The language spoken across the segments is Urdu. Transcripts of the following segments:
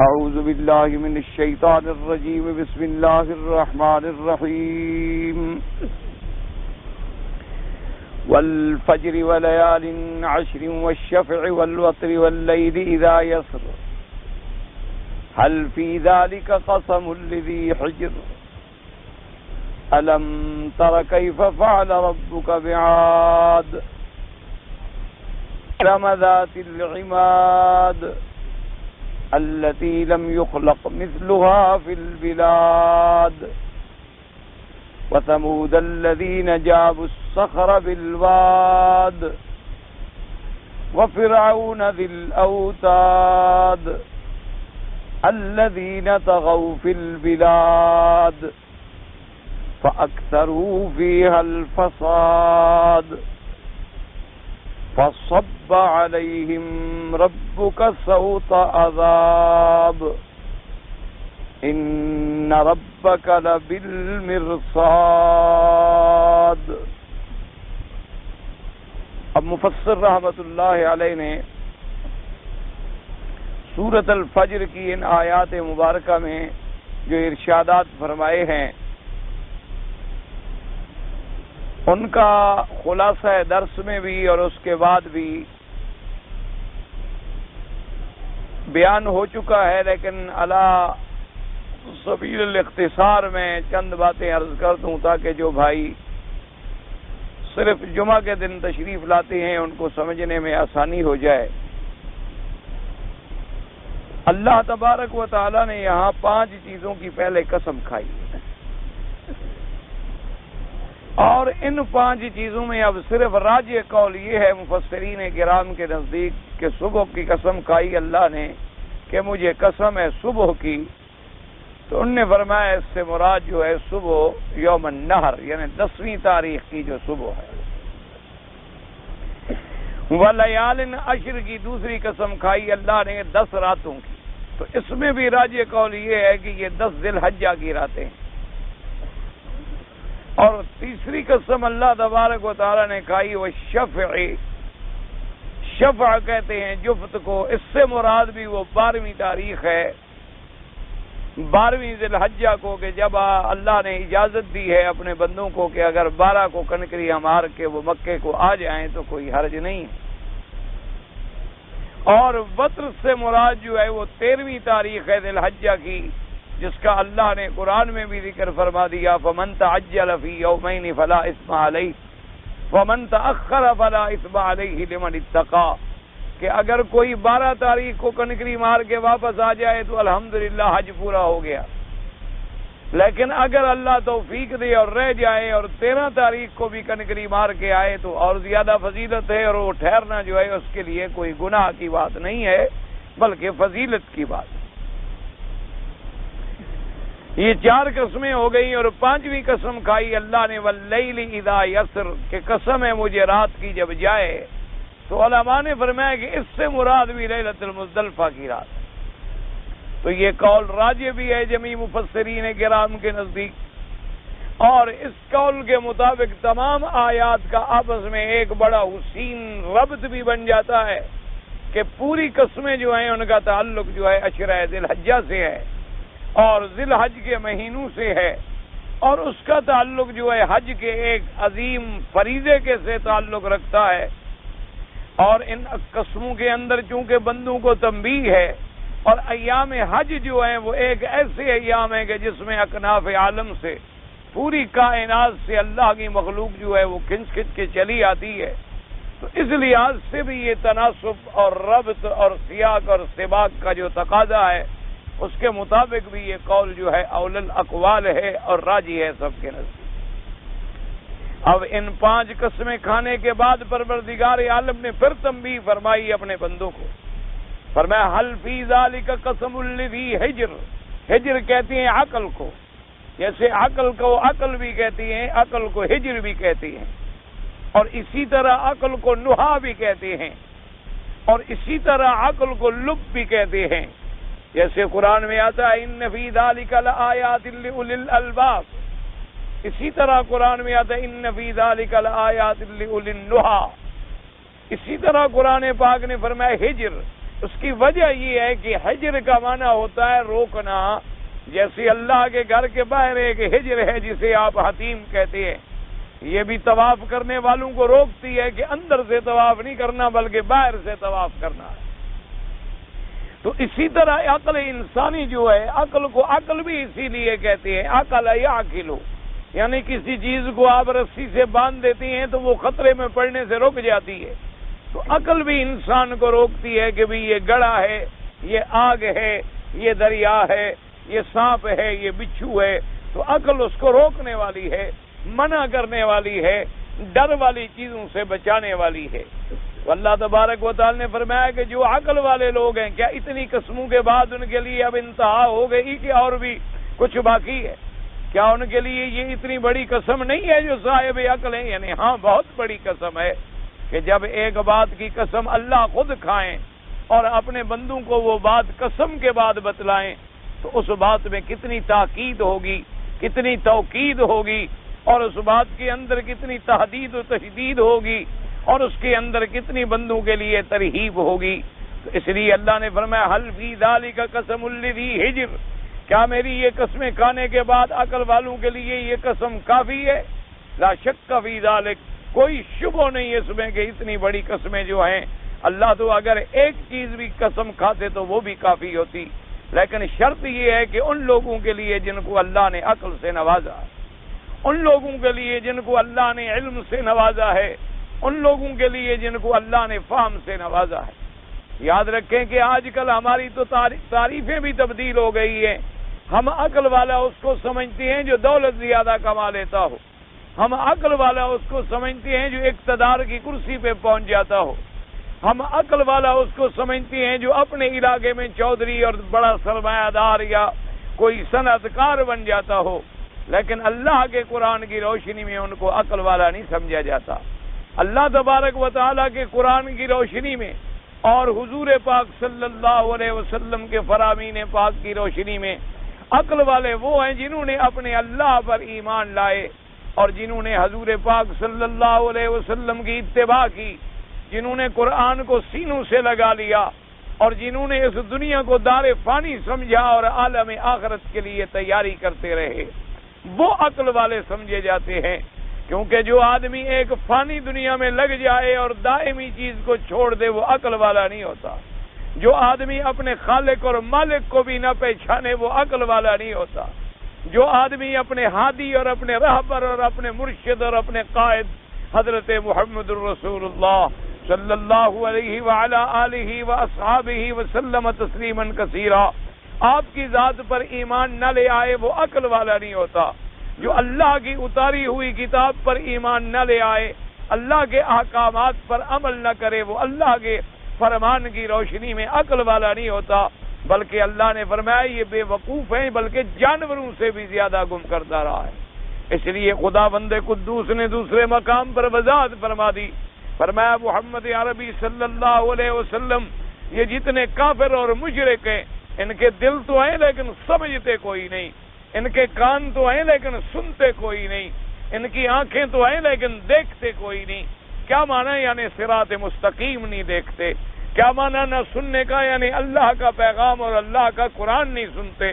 اعوذ باللہ من الشیطان الرجیم بسم اللہ الرحمن الرحیم والفجر وليال عشر والشفع والوتر والليل إذا يسر هل في ذلك قسم لذي حجر ألم تر كيف فعل ربك بعاد إرم ذات العماد التي لم يخلق مثلها في البلاد وثمود الذين جابوا الصخر بالواد وفرعون ذي الأوتاد الذين طغوا في البلاد فأكثروا فيها الفساد فصب عليهم ربك سوط عذاب ان ربك لبالمرصاد۔ اب مفسر رحمت اللہ علیہ نے سورۃ الفجر کی ان آیات مبارکہ میں جو ارشادات فرمائے ہیں ان کا خلاصہ درس میں بھی اور اس کے بعد بھی بیان ہو چکا ہے، لیکن علی سبیل الاختصار میں چند باتیں عرض کر دوں تاکہ جو بھائی صرف جمعہ کے دن تشریف لاتے ہیں ان کو سمجھنے میں آسانی ہو جائے۔ اللہ تبارک و تعالی نے یہاں 5 چیزوں کی پہلے قسم کھائی اور ان 5 چیزوں میں اب صرف راجح قول یہ ہے مفسرین کرام کے نزدیک کہ صبح کی قسم کھائی اللہ نے کہ مجھے قسم ہے صبح کی، تو ان نے فرمایا اس سے مراد جو ہے صبح یوم النحر یعنی 10ویں تاریخ کی جو صبح ہے۔ ولیال عشر کی دوسری قسم کھائی اللہ نے 10 راتوں کی، تو اس میں بھی راجح قول یہ ہے کہ یہ 10 ذی الحجہ کی راتیں ہیں۔ اور تیسری قسم اللہ تبارک و تعالی نے کھائی وہ شفع کہتے ہیں جفت کو، اس سے مراد بھی وہ 12ویں تاریخ ہے، 12ویں ذی الحجہ کو، کہ جب اللہ نے اجازت دی ہے اپنے بندوں کو کہ اگر 12 کو کنکریاں مار کے وہ مکے کو آ جائیں تو کوئی حرج نہیں۔ اور وتر سے مراد جو ہے وہ 13ویں تاریخ ہے ذی الحجہ کی، جس کا اللہ نے قرآن میں بھی ذکر فرما دیا فمن تعجل فی یومین فلا اثم علیہ ومن تأخر فلا اثم علیہ لمن اتقى، کہ اگر کوئی 12 تاریخ کو کنکری مار کے واپس آ جائے تو الحمدللہ حج پورا ہو گیا، لیکن اگر اللہ توفیق دے اور رہ جائے اور 13 تاریخ کو بھی کنکری مار کے آئے تو اور زیادہ فضیلت ہے، اور وہ ٹھہرنا جو ہے اس کے لیے کوئی گناہ کی بات نہیں ہے بلکہ فضیلت کی بات ہے۔ یہ 4 قسمیں ہو گئی، اور 5ویں قسم کھائی اللہ نے واللیل اذا یسر، کہ قسم ہے مجھے رات کی جب جائے، تو علماء نے فرمایا کہ اس سے مراد بھی لیلۃ المزدلفہ کی رات ہے۔ تو یہ قول راجح بھی ہے جمیع مفسرین کرام کے نزدیک، اور اس قول کے مطابق تمام آیات کا آپس میں ایک بڑا حسین ربط بھی بن جاتا ہے کہ پوری قسمیں جو ہیں ان کا تعلق جو ہے عشرہ ذی الحجہ سے ہے اور ذی الحج کے مہینوں سے ہے، اور اس کا تعلق جو ہے حج کے ایک عظیم فریضے کے سے تعلق رکھتا ہے۔ اور ان قسموں کے اندر چونکہ بندوں کو تنبیہ ہے، اور ایام حج جو ہیں وہ ایک ایسے ایام ہیں کہ جس میں اکناف عالم سے پوری کائنات سے اللہ کی مخلوق جو ہے وہ کھنچ کھنچ کے چلی آتی ہے، تو اس لحاظ سے بھی یہ تناسب اور ربط اور سیاق اور سباق کا جو تقاضا ہے اس کے مطابق بھی یہ قول جو ہے اول الاقوال ہے اور راجی ہے سب کے نزدیک۔ اب ان 5 قسمیں کھانے کے بعد پروردگار عالم نے پھر تنبیہ فرمائی اپنے بندوں کو، فرمایا حل فی ذالک قسم لذی حجر، حجر کہتی ہیں عقل کو، جیسے عقل کو عقل بھی کہتی ہیں، عقل کو حجر بھی کہتی ہیں، اور اسی طرح عقل کو نحا بھی کہتے ہیں، اور اسی طرح عقل کو لب بھی کہتے ہیں، جیسے قرآن میں آتا ہے ان فی ذالک لآیات لأولی الالباب، اسی طرح قرآن میں آتا ہے ان فی ذالک لآیات لأولی النہی، اسی طرح قرآن پاک نے فرمایا ہجر، اس کی وجہ یہ ہے کہ حجر کا معنی ہوتا ہے روکنا، جیسے اللہ کے گھر کے باہر ایک حجر ہے جسے آپ حتیم کہتے ہیں، یہ بھی طواف کرنے والوں کو روکتی ہے کہ اندر سے طواف نہیں کرنا بلکہ باہر سے طواف کرنا ہے۔ تو اسی طرح عقل انسانی جو ہے، عقل کو عقل بھی اسی لیے کہتے ہیں، عقل یعقل، یعنی کسی چیز کو آپ رسی سے باندھ دیتی ہیں تو وہ خطرے میں پڑنے سے رک جاتی ہے، تو عقل بھی انسان کو روکتی ہے کہ بھئی یہ گڑھا ہے، یہ آگ ہے، یہ دریا ہے، یہ سانپ ہے، یہ بچھو ہے، تو عقل اس کو روکنے والی ہے، منع کرنے والی ہے، ڈر والی چیزوں سے بچانے والی ہے۔ اللہ تبارک و تعالی نے فرمایا کہ جو عقل والے لوگ ہیں، کیا اتنی قسموں کے بعد ان کے لیے اب انتہا ہو گئی کہ اور بھی کچھ باقی ہے؟ کیا ان کے لیے یہ اتنی بڑی قسم نہیں ہے جو صاحب عقل ہیں؟ یعنی ہاں، بہت بڑی قسم ہے کہ جب ایک بات کی قسم اللہ خود کھائیں اور اپنے بندوں کو وہ بات قسم کے بعد بتلائیں تو اس بات میں کتنی تاکید ہوگی، کتنی توکید ہوگی، اور اس بات کے اندر کتنی تحدید و تشدید ہوگی، اور اس کے اندر کتنی بندوں کے لیے ترہیب ہوگی۔ تو اس لیے اللہ نے فرمایا حل فی ذالک قسم لذی حجر، کیا میری یہ قسمیں کھانے کے بعد عقل والوں کے لیے یہ قسم کافی ہے؟ لا شک فی ذالک، کوئی شبہ نہیں اس میں کہ اتنی بڑی قسمیں جو ہیں، اللہ تو اگر ایک چیز بھی قسم کھاتے تو وہ بھی کافی ہوتی، لیکن شرط یہ ہے کہ ان لوگوں کے لیے جن کو اللہ نے عقل سے نوازا ہے، ان لوگوں کے لیے جن کو اللہ نے علم سے نوازا ہے، ان لوگوں کے لیے جن کو اللہ نے فہم سے نوازا ہے۔ یاد رکھیں کہ آج کل ہماری تو تعریفیں بھی تبدیل ہو گئی ہیں۔ ہم عقل والا اس کو سمجھتے ہیں جو دولت زیادہ کما لیتا ہو، ہم عقل والا اس کو سمجھتے ہیں جو اقتدار کی کرسی پہ پہنچ جاتا ہو، ہم عقل والا اس کو سمجھتے ہیں جو اپنے علاقے میں چودھری اور بڑا سرمایہ دار یا کوئی صنعت کار بن جاتا ہو، لیکن اللہ کے قرآن کی روشنی میں ان کو عقل والا نہیں سمجھا جاتا۔ اللہ تبارک و تعالیٰ کے قرآن کی روشنی میں اور حضور پاک صلی اللہ علیہ وسلم کے فرامین پاک کی روشنی میں عقل والے وہ ہیں جنہوں نے اپنے اللہ پر ایمان لائے اور جنہوں نے حضور پاک صلی اللہ علیہ وسلم کی اتباع کی، جنہوں نے قرآن کو سینوں سے لگا لیا اور جنہوں نے اس دنیا کو دار فانی سمجھا اور عالم آخرت کے لیے تیاری کرتے رہے، وہ عقل والے سمجھے جاتے ہیں۔ کیونکہ جو آدمی ایک فانی دنیا میں لگ جائے اور دائمی چیز کو چھوڑ دے وہ عقل والا نہیں ہوتا۔ جو آدمی اپنے خالق اور مالک کو بھی نہ پہچانے وہ عقل والا نہیں ہوتا۔ جو آدمی اپنے ہادی اور اپنے رہبر اور اپنے مرشد اور اپنے قائد حضرت محمد الرسول اللہ صلی اللہ علیہ وعلی آلہ واصحابہ وسلم تسلیما کثیرا آپ کی ذات پر ایمان نہ لے آئے وہ عقل والا نہیں ہوتا۔ جو اللہ کی اتاری ہوئی کتاب پر ایمان نہ لے آئے، اللہ کے احکامات پر عمل نہ کرے، وہ اللہ کے فرمان کی روشنی میں عقل والا نہیں ہوتا، بلکہ اللہ نے فرمایا یہ بے وقوف ہیں، بلکہ جانوروں سے بھی زیادہ گم کرتا رہا ہے۔ اس لیے خدا بند قدوس نے دوسرے مقام پر وضاحت فرما دی، فرمایا محمد عربی صلی اللہ علیہ وسلم یہ جتنے کافر اور مشرک ہیں، ان کے دل تو ہیں لیکن سمجھتے کوئی نہیں، ان کے کان تو ہیں لیکن سنتے کوئی نہیں، ان کی آنکھیں تو ہیں لیکن دیکھتے کوئی نہیں۔ کیا معنی؟ یعنی صراط مستقیم نہیں دیکھتے۔ کیا معنی نہ سننے کا؟ یعنی اللہ کا پیغام اور اللہ کا قرآن نہیں سنتے۔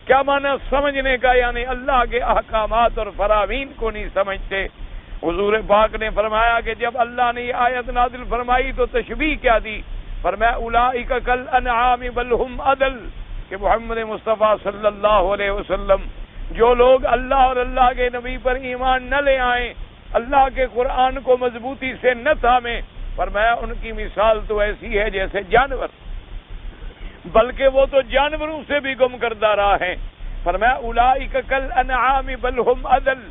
کیا معنی سمجھنے کا؟ یعنی اللہ کے احکامات اور فرامین کو نہیں سمجھتے۔ حضور پاک نے فرمایا کہ جب اللہ نے یہ آیت نازل فرمائی تو تشبیہ کیا دی، فرمایا اولئک کالانعام بل هم اضل، کہ محمد مصطفیٰ صلی اللہ علیہ وسلم جو لوگ اللہ اور اللہ کے نبی پر ایمان نہ لے آئیں، اللہ کے قرآن کو مضبوطی سے نہ تھامیں، فرمایا ان کی مثال تو ایسی ہے جیسے جانور، بلکہ وہ تو جانوروں سے بھی گم کردہ رہا ہیں۔ فرمایا اولئک کالانعام بل هم اضل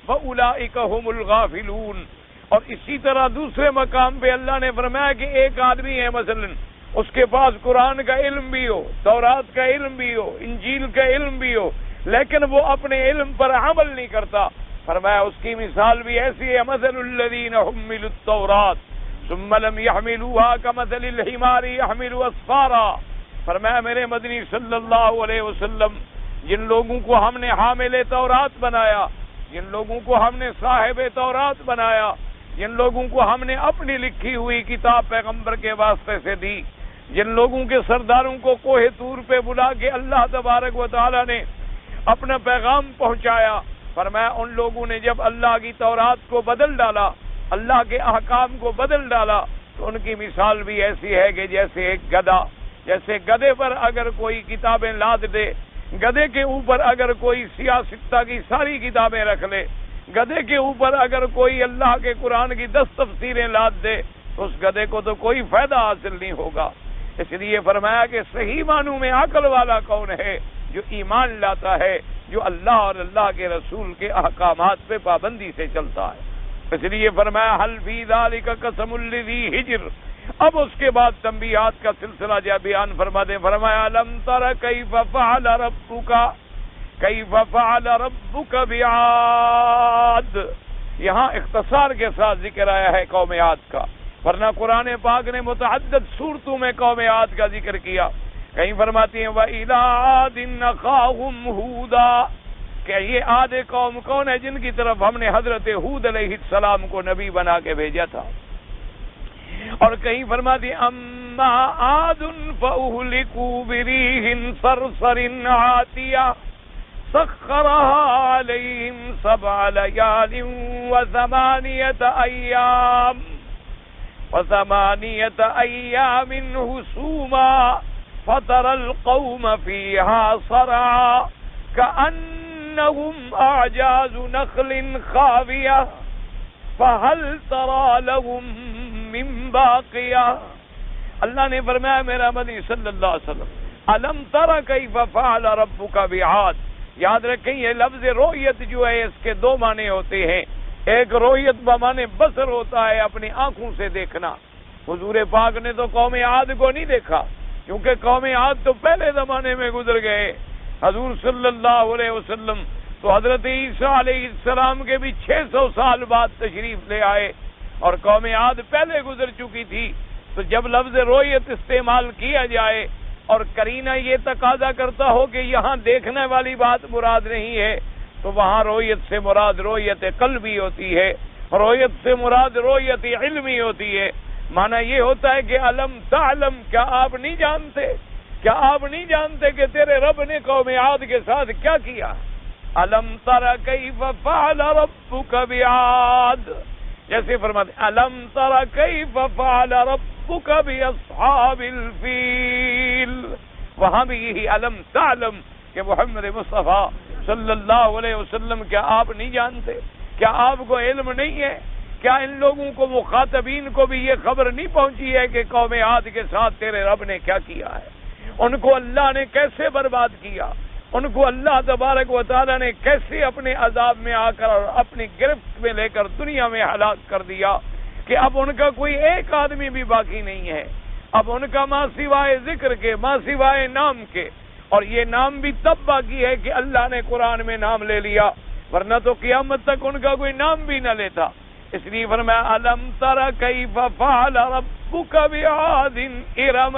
واولئک هم الغافلون۔ اور اسی طرح دوسرے مقام پہ اللہ نے فرمایا کہ ایک آدمی ہے مثلا اس کے پاس قرآن کا علم بھی ہو، تورات کا علم بھی ہو، انجیل کا علم بھی ہو، لیکن وہ اپنے علم پر عمل نہیں کرتا، فرمایا اس کی مثال بھی ایسی ہے مثل الذین حملوا التوراۃ ثم لم يحملوها كمثل الحمار يحمل اسفارا۔ فرمایا میرے مدنی صلی اللہ علیہ وسلم جن لوگوں کو ہم نے حامل تورات بنایا، جن لوگوں کو ہم نے صاحب تورات بنایا، جن لوگوں کو ہم نے اپنی لکھی ہوئی کتاب پیغمبر کے واسطے سے دی، جن لوگوں کے سرداروں کو کوہ طور پہ بلا کے اللہ تبارک و تعالی نے اپنا پیغام پہنچایا، فرمایا ان لوگوں نے جب اللہ کی تورات کو بدل ڈالا، اللہ کے احکام کو بدل ڈالا، تو ان کی مثال بھی ایسی ہے کہ جیسے ایک گدھا، جیسے گدھے پر اگر کوئی کتابیں لاد دے، گدھے کے اوپر اگر کوئی سیاستہ کی ساری کتابیں رکھ لے، گدھے کے اوپر اگر کوئی اللہ کے قرآن کی 10 تفسیریں لاد دے، تو اس گدھے کو تو کوئی فائدہ حاصل نہیں ہوگا۔ اس لیے فرمایا کہ صحیح معنوں میں عقل والا کون ہے؟ جو ایمان لاتا ہے، جو اللہ اور اللہ کے رسول کے احکامات پہ پابندی سے چلتا ہے۔ اس لیے فرمایا حل فی ذالک قسم لذی حجر۔ اب اس کے بعد تنبیہات کا سلسلہ جب بیان فرما دیں، فرمایا الم تر کیف فعل ربک بعاد۔ یہاں اختصار کے ساتھ ذکر آیا ہے قوم عاد کا، ورنہ قرآن پاک نے متعدد صورتوں میں قوم عاد کا ذکر کیا۔ کہیں فرماتی ہیں وَإِلَىٰ عَادٍ أَخَاهُمْ هُودًا، کہ یہ عاد قوم کون ہے؟ جن کی طرف ہم نے حضرت ہود علیہ السلام کو نبی بنا کے بھیجا تھا۔ اور کہیں فرماتی اما عاد فأهلكوا بريح صرصر عاتية سخرها عليهم 7 ليال وثمانية أيام حسوما فترى القوم فيها صرعا كأنهم أعجاز نخل خاوية فهل ترى لهم من باقية۔ اللہ نے فرمایا میرا مدنی صلی اللہ علیہ وسلم الم تر کیف فعل ربک بعاد۔ یاد رکھیں یہ لفظ رؤیت جو ہے اس کے 2 معنی ہوتے ہیں۔ ایک رؤیت بمانے بصر ہوتا ہے، اپنی آنکھوں سے دیکھنا۔ حضور پاک نے تو قوم عاد کو نہیں دیکھا، کیونکہ قوم عاد تو پہلے زمانے میں گزر گئے۔ حضور صلی اللہ علیہ وسلم تو حضرت عیسیٰ علیہ السلام کے بھی 600 سال بعد تشریف لے آئے، اور قوم عاد پہلے گزر چکی تھی۔ تو جب لفظ رؤیت استعمال کیا جائے اور قرینہ یہ تقاضا کرتا ہو کہ یہاں دیکھنے والی بات مراد نہیں ہے، تو وہاں رؤیت سے مراد رؤیت قلبی ہوتی ہے، رؤیت سے مراد رؤیت علمی ہوتی ہے۔ معنی یہ ہوتا ہے کہ علم تعلم، کیا آپ نہیں جانتے، کیا آپ نہیں جانتے کہ تیرے رب نے قوم عاد کے ساتھ کیا کیا؟ علم تر کیف فعل ربک بعاد، جیسے فرماتے علم تر کیف فعل ربک باصحاب الفیل، وہاں بھی یہی علم تعلم کہ محمد مصطفیٰ صلی اللہ علیہ وسلم کیا آپ نہیں جانتے، کیا آپ کو علم نہیں ہے؟ کیا ان لوگوں کو مخاطبین کو بھی یہ خبر نہیں پہنچی ہے کہ قوم عاد کے ساتھ تیرے رب نے کیا کیا ہے؟ ان کو اللہ نے کیسے برباد کیا، ان کو اللہ تبارک و تعالی نے کیسے اپنے عذاب میں آ کر اور اپنی گرفت میں لے کر دنیا میں ہلاک کر دیا کہ اب ان کا کوئی ایک آدمی بھی باقی نہیں ہے۔ اب ان کا ماں سوائے ذکر کے، ماں سوائے نام کے، اور یہ نام بھی تب باقی ہے کہ اللہ نے قرآن میں نام لے لیا، ورنہ تو قیامت تک ان کا کوئی نام بھی نہ لیتا۔ اس لیے فرمایا الم تر کیف فعل ربک بعاد ارم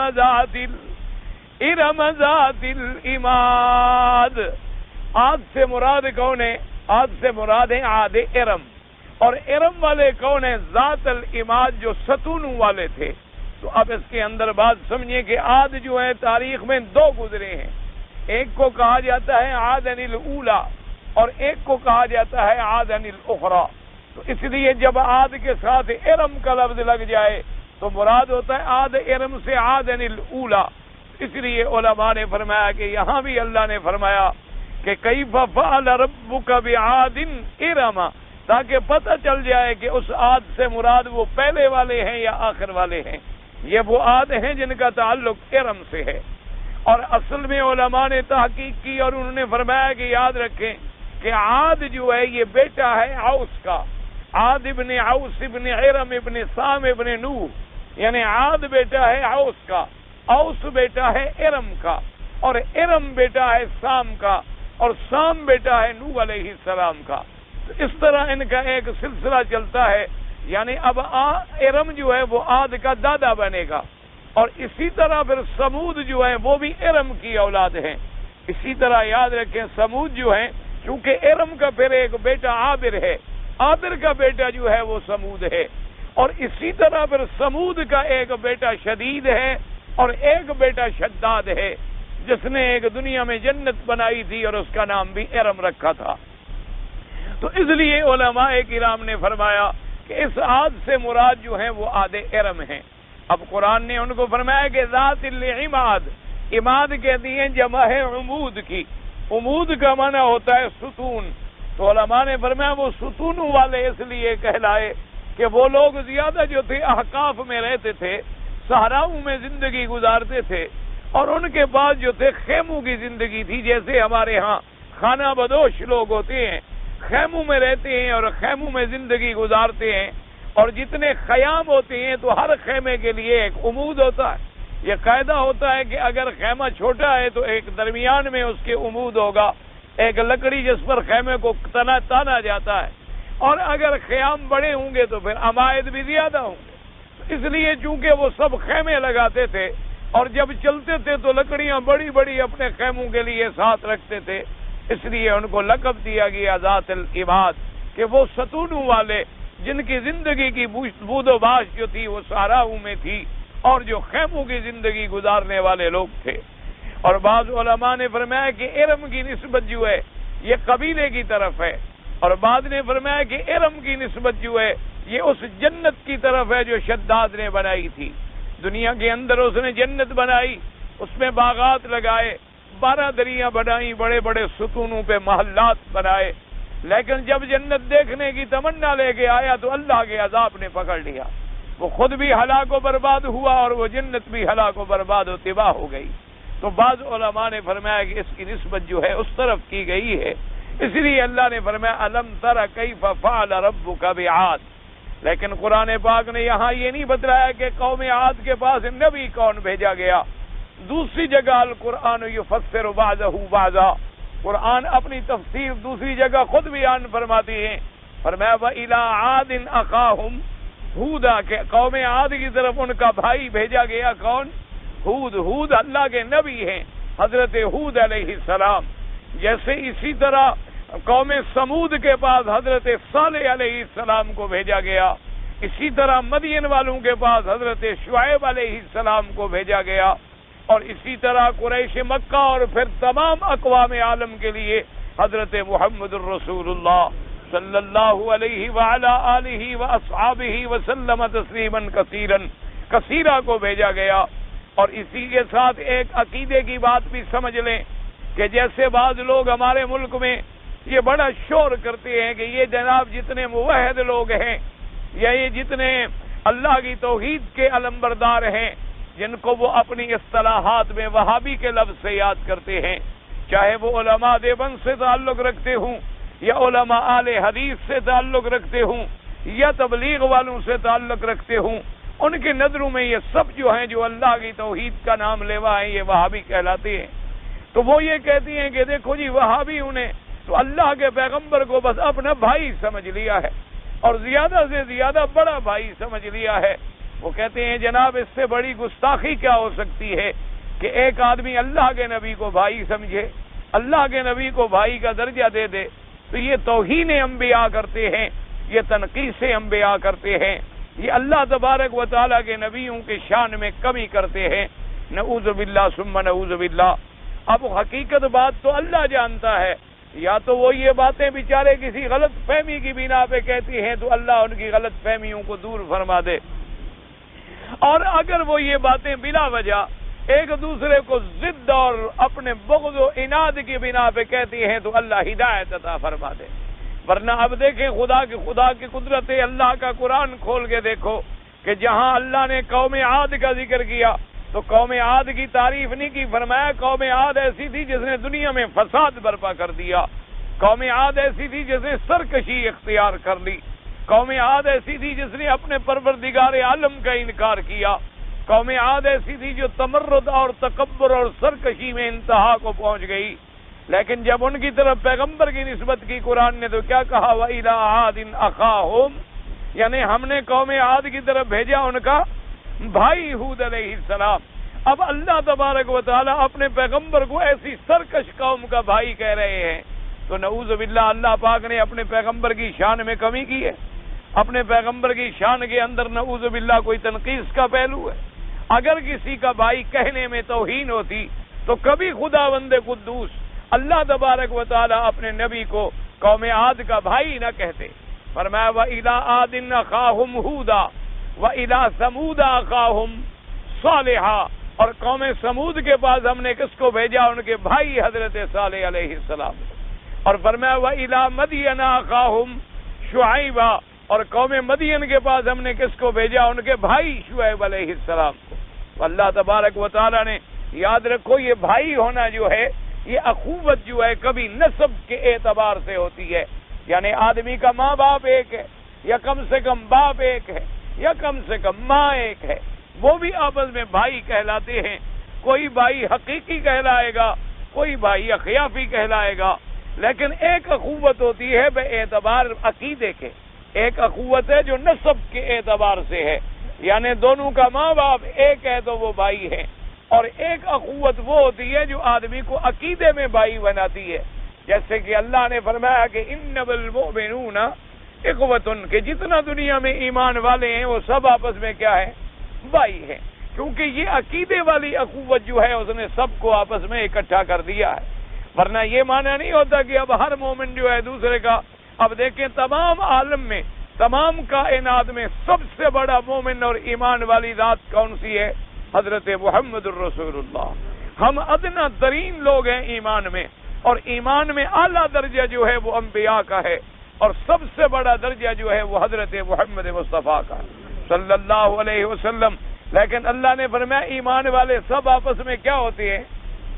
ذات العماد۔ عاد سے مراد کون ہے؟ عاد سے مراد ہے عاد ارم، اور ارم والے کون ہیں؟ ذات العماد، جو ستونوں والے تھے۔ تو اب اس کے اندر بات سمجھیں کہ عاد جو ہے تاریخ میں 2 گزرے ہیں، ایک کو کہا جاتا ہے عادن الاولی اور ایک کو کہا جاتا ہے عادن الاخری۔ تو اس لیے جب عاد کے ساتھ ارم کا لفظ لگ جائے تو مراد ہوتا ہے عاد ارم سے عادن الاولی۔ اس لیے علماء نے فرمایا کہ یہاں بھی اللہ نے فرمایا کہ کیف فعل ربک بعاد ارم، تاکہ پتہ چل جائے کہ اس عاد سے مراد وہ پہلے والے ہیں یا آخر والے ہیں۔ یہ وہ عاد ہیں جن کا تعلق ارم سے ہے۔ اور اصل میں علماء نے تحقیق کی اور انہوں نے فرمایا کہ یاد رکھیں کہ عاد جو ہے یہ بیٹا ہے اوس کا، عاد ابن اوس ابن ارم ابن سام ابن نوح، یعنی عاد بیٹا ہے اوس کا، اوس بیٹا ہے ارم کا، اور ارم بیٹا ہے سام کا، اور سام بیٹا ہے نوح علیہ السلام کا۔ اس طرح ان کا ایک سلسلہ چلتا ہے، یعنی اب ارم جو ہے وہ عاد کا دادا بنے گا، اور اسی طرح پھر سمود جو ہے وہ بھی ارم کی اولاد ہیں۔ اسی طرح یاد رکھیں سمود جو ہیں، چونکہ ارم کا پھر ایک بیٹا عابر ہے، عابر کا بیٹا جو ہے وہ سمود ہے، اور اسی طرح پھر سمود کا ایک بیٹا شدید ہے، اور ایک بیٹا شداد ہے جس نے ایک دنیا میں جنت بنائی تھی اور اس کا نام بھی ارم رکھا تھا۔ تو اس لیے علماء کرام نے فرمایا کہ اس عاد سے مراد جو ہیں وہ عاد ارم ہیں۔ اب قرآن نے ان کو فرمایا کہ ذات العماد، عماد کہتی ہیں جمع ہے عمود کی، عمود کا معنی ہوتا ہے ستون۔ تو علماء نے فرمایا وہ ستونوں والے اس لیے کہلائے کہ وہ لوگ زیادہ جو تھے احقاف میں رہتے تھے، صحراؤں میں زندگی گزارتے تھے، اور ان کے پاس جو تھے خیموں کی زندگی تھی، جیسے ہمارے ہاں خانہ بدوش لوگ ہوتے ہیں، خیموں میں رہتے ہیں اور خیموں میں زندگی گزارتے ہیں، اور جتنے خیام ہوتے ہیں تو ہر خیمے کے لیے ایک عمود ہوتا ہے۔ یہ قاعدہ ہوتا ہے کہ اگر خیمہ چھوٹا ہے تو ایک درمیان میں اس کے عمود ہوگا، ایک لکڑی جس پر خیمے کو تانا جاتا ہے، اور اگر خیام بڑے ہوں گے تو پھر عمائد بھی زیادہ ہوں گے۔ اس لیے چونکہ وہ سب خیمے لگاتے تھے اور جب چلتے تھے تو لکڑیاں بڑی بڑی اپنے خیموں کے لیے ساتھ رکھتے تھے، اس لیے ان کو لقب دیا گیا ذات العماد، کہ وہ ستونوں والے جن کی زندگی کی بود و باش جو تھی وہ صحراؤں میں تھی، اور جو خیموں کی زندگی گزارنے والے لوگ تھے۔ اور بعض علماء نے فرمایا کہ ارم کی نسبت جو ہے یہ قبیلے کی طرف ہے، اور بعض نے فرمایا کہ ارم کی نسبت جو ہے یہ اس جنت کی طرف ہے جو شداد نے بنائی تھی۔ دنیا کے اندر اس نے جنت بنائی، اس میں باغات لگائے، 12 دریاں بنائی، بڑے بڑے ستونوں پہ محلات بنائے، لیکن جب جنت دیکھنے کی تمنا لے کے آیا تو اللہ کے عذاب نے پکڑ لیا، وہ خود بھی ہلاک و برباد ہوا اور وہ جنت بھی ہلاک و برباد و تباہ ہو گئی۔ تو بعض علماء نے فرمایا کہ اس کی نسبت جو ہے اس طرف کی گئی ہے، اس لیے اللہ نے فرمایا الم تر کیف فعل ربک بعاد۔ لیکن قرآن پاک نے یہاں یہ نہیں بتلایا کہ قوم عاد کے پاس نبی کون بھیجا گیا۔ دوسری جگہ القرآن یفسر بعضہ بعضا، قرآن اپنی تفسیر دوسری جگہ خود بیان فرماتی ہیں۔ فرمایا وَإِلَىٰ عَادٍ أَخَاهُمْ ہودا، کہ قوم عاد کی طرف ان کا بھائی بھیجا گیا کون؟ ہود اللہ کے نبی ہیں، حضرت ہود علیہ السلام۔ جیسے اسی طرح قوم سمود کے پاس حضرت صالح علیہ السلام کو بھیجا گیا، اسی طرح مدین والوں کے پاس حضرت شعیب علیہ السلام کو بھیجا گیا، اور اسی طرح قریش مکہ اور پھر تمام اقوام عالم کے لیے حضرت محمد الرسول اللہ صلی اللہ علیہ وعلی آلہ واصحابہ وسلم تسلیما کثیرا کو بھیجا گیا۔ اور اسی کے ساتھ ایک عقیدے کی بات بھی سمجھ لیں کہ جیسے بعض لوگ ہمارے ملک میں یہ بڑا شور کرتے ہیں کہ یہ جناب جتنے موحد لوگ ہیں یا یہ جتنے اللہ کی توحید کے علمبردار ہیں، جن کو وہ اپنی اصطلاحات میں وہابی کے لفظ سے یاد کرتے ہیں، چاہے وہ علماء دیوبند سے تعلق رکھتے ہوں یا علماء اہل حدیث سے تعلق رکھتے ہوں یا تبلیغ والوں سے تعلق رکھتے ہوں، ان کی نظروں میں یہ سب جو ہیں جو اللہ کی توحید کا نام لیوا ہیں یہ وہابی کہلاتے ہیں۔ تو وہ یہ کہتی ہیں کہ دیکھو جی وہابیوں نے تو اللہ کے پیغمبر کو بس اپنا بھائی سمجھ لیا ہے اور زیادہ سے زیادہ بڑا بھائی سمجھ لیا ہے۔ وہ کہتے ہیں جناب اس سے بڑی گستاخی کیا ہو سکتی ہے کہ ایک آدمی اللہ کے نبی کو بھائی سمجھے، اللہ کے نبی کو بھائی کا درجہ دے دے، تو یہ توہین انبیاء کرتے ہیں، یہ تنقیص انبیاء کرتے ہیں، یہ اللہ تبارک و تعالیٰ کے نبیوں کے شان میں کمی کرتے ہیں، نعوذ باللہ ثم نعوذ باللہ۔ اب حقیقت بات تو اللہ جانتا ہے، یا تو وہ یہ باتیں بیچارے کسی غلط فہمی کی بنا پہ کہتی ہیں تو اللہ ان کی غلط فہمیوں کو دور فرما دے، اور اگر وہ یہ باتیں بلا وجہ ایک دوسرے کو ضد اور اپنے بغض و عناد کی بنا پہ کہتی ہیں تو اللہ ہدایت عطا فرما دے۔ ورنہ اب دیکھیں خدا کی قدرت ہے، اللہ کا قرآن کھول کے دیکھو کہ جہاں اللہ نے قوم عاد کا ذکر کیا تو قوم عاد کی تعریف نہیں کی، فرمایا قوم عاد ایسی تھی جس نے دنیا میں فساد برپا کر دیا، قوم عاد ایسی تھی جس نے سرکشی اختیار کر لی، قوم عاد ایسی تھی جس نے اپنے پروردگار عالم کا انکار کیا، قوم عاد ایسی تھی جو تمرد اور تکبر اور سرکشی میں انتہا کو پہنچ گئی۔ لیکن جب ان کی طرف پیغمبر کی نسبت کی قرآن نے تو کیا کہا وَإِلَىٰ عَادٍ أَخَاهُمْ، یعنی ہم نے قوم عاد کی طرف بھیجا ان کا بھائی ہود علیہ السلام۔ اب اللہ تبارک و تعالیٰ اپنے پیغمبر کو ایسی سرکش قوم کا بھائی کہہ رہے ہیں تو نعوذ باللہ اللہ پاک نے اپنے پیغمبر کی شان میں کمی کی ہے؟ اپنے پیغمبر کی شان کے اندر نعوذ باللہ کوئی تنقیص کا پہلو ہے؟ اگر کسی کا بھائی کہنے میں توہین ہوتی تو کبھی خداوند قدوس اللہ تبارک و تعالی اپنے نبی کو قوم عاد کا بھائی نہ کہتے. فرمایا وَإِلَىٰ عَادٍ أَخَاهُمْ هُودًا وَإِلَىٰ ثَمُودَ أَخَاهُمْ صَالِحًا. اور قوم سمود کے پاس ہم نے کس کو بھیجا؟ ان کے بھائی حضرت صالح علیہ السلام. اور فرمایا وَإِلَىٰ مَدْيَنَ أَخَاهُمْ شُعَيْبًا. اور قوم مدین کے پاس ہم نے کس کو بھیجا؟ ان کے بھائی شعیب علیہ السلام کو. اللہ تبارک و تعالیٰ نے یاد رکھو یہ بھائی ہونا جو ہے یہ اخوت جو ہے کبھی نسب کے اعتبار سے ہوتی ہے. یعنی آدمی کا ماں باپ ایک ہے یا کم سے کم باپ ایک ہے یا کم سے کم ماں ایک ہے، وہ بھی آپس میں بھائی کہلاتے ہیں. کوئی بھائی حقیقی کہلائے گا، کوئی بھائی اخیافی کہلائے گا، لیکن ایک اخوت ہوتی ہے بے اعتبار عقیدے کے. ایک اخوت ہے جو نسب کے اعتبار سے ہے، یعنی دونوں کا ماں باپ ایک ہے تو وہ بھائی ہیں. اور ایک اخوت وہ ہوتی ہے جو آدمی کو عقیدے میں بھائی بناتی ہے. جیسے کہ اللہ نے فرمایا کہ انما المؤمنون اخوۃ، کہ جتنا دنیا میں ایمان والے ہیں وہ سب آپس میں کیا ہے؟ بھائی ہیں. کیونکہ یہ عقیدے والی اخوت جو ہے اس نے سب کو آپس میں اکٹھا کر دیا ہے. ورنہ یہ معنی نہیں ہوتا کہ اب ہر مومن جو ہے دوسرے کا. اب دیکھیں تمام عالم میں، تمام کائنات میں سب سے بڑا مومن اور ایمان والی ذات کون سی ہے؟ حضرت محمد الرسول اللہ. ہم ادنا ترین لوگ ہیں ایمان میں، اور ایمان میں اعلیٰ درجہ جو ہے وہ انبیاء کا ہے، اور سب سے بڑا درجہ جو ہے وہ حضرت محمد مصطفیٰ کا صلی اللہ علیہ وسلم. لیکن اللہ نے فرمایا ایمان والے سب آپس میں کیا ہوتے ہیں؟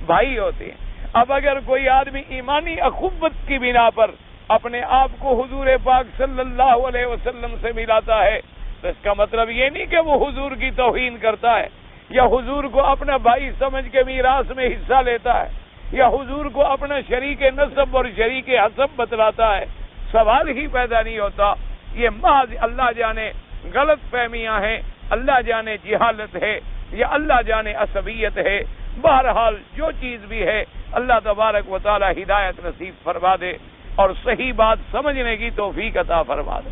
بھائی ہوتے ہیں. اب اگر کوئی آدمی ایمانی اخوت کی بنا پر اپنے آپ کو حضور پاک صلی اللہ علیہ وسلم سے ملاتا ہے تو اس کا مطلب یہ نہیں کہ وہ حضور کی توہین کرتا ہے، یا حضور کو اپنا بھائی سمجھ کے میراث میں حصہ لیتا ہے، یا حضور کو اپنا شریک نسب اور شریک حسب بتلاتا ہے. سوال ہی پیدا نہیں ہوتا. یہ محض اللہ جانے غلط فہمیاں ہیں، اللہ جانے جہالت ہے، یا اللہ جانے عصبیت ہے. بہرحال جو چیز بھی ہے اللہ تبارک و تعالی ہدایت نصیب فرما دے اور صحیح بات سمجھنے کی توفیق عطا فرما دے.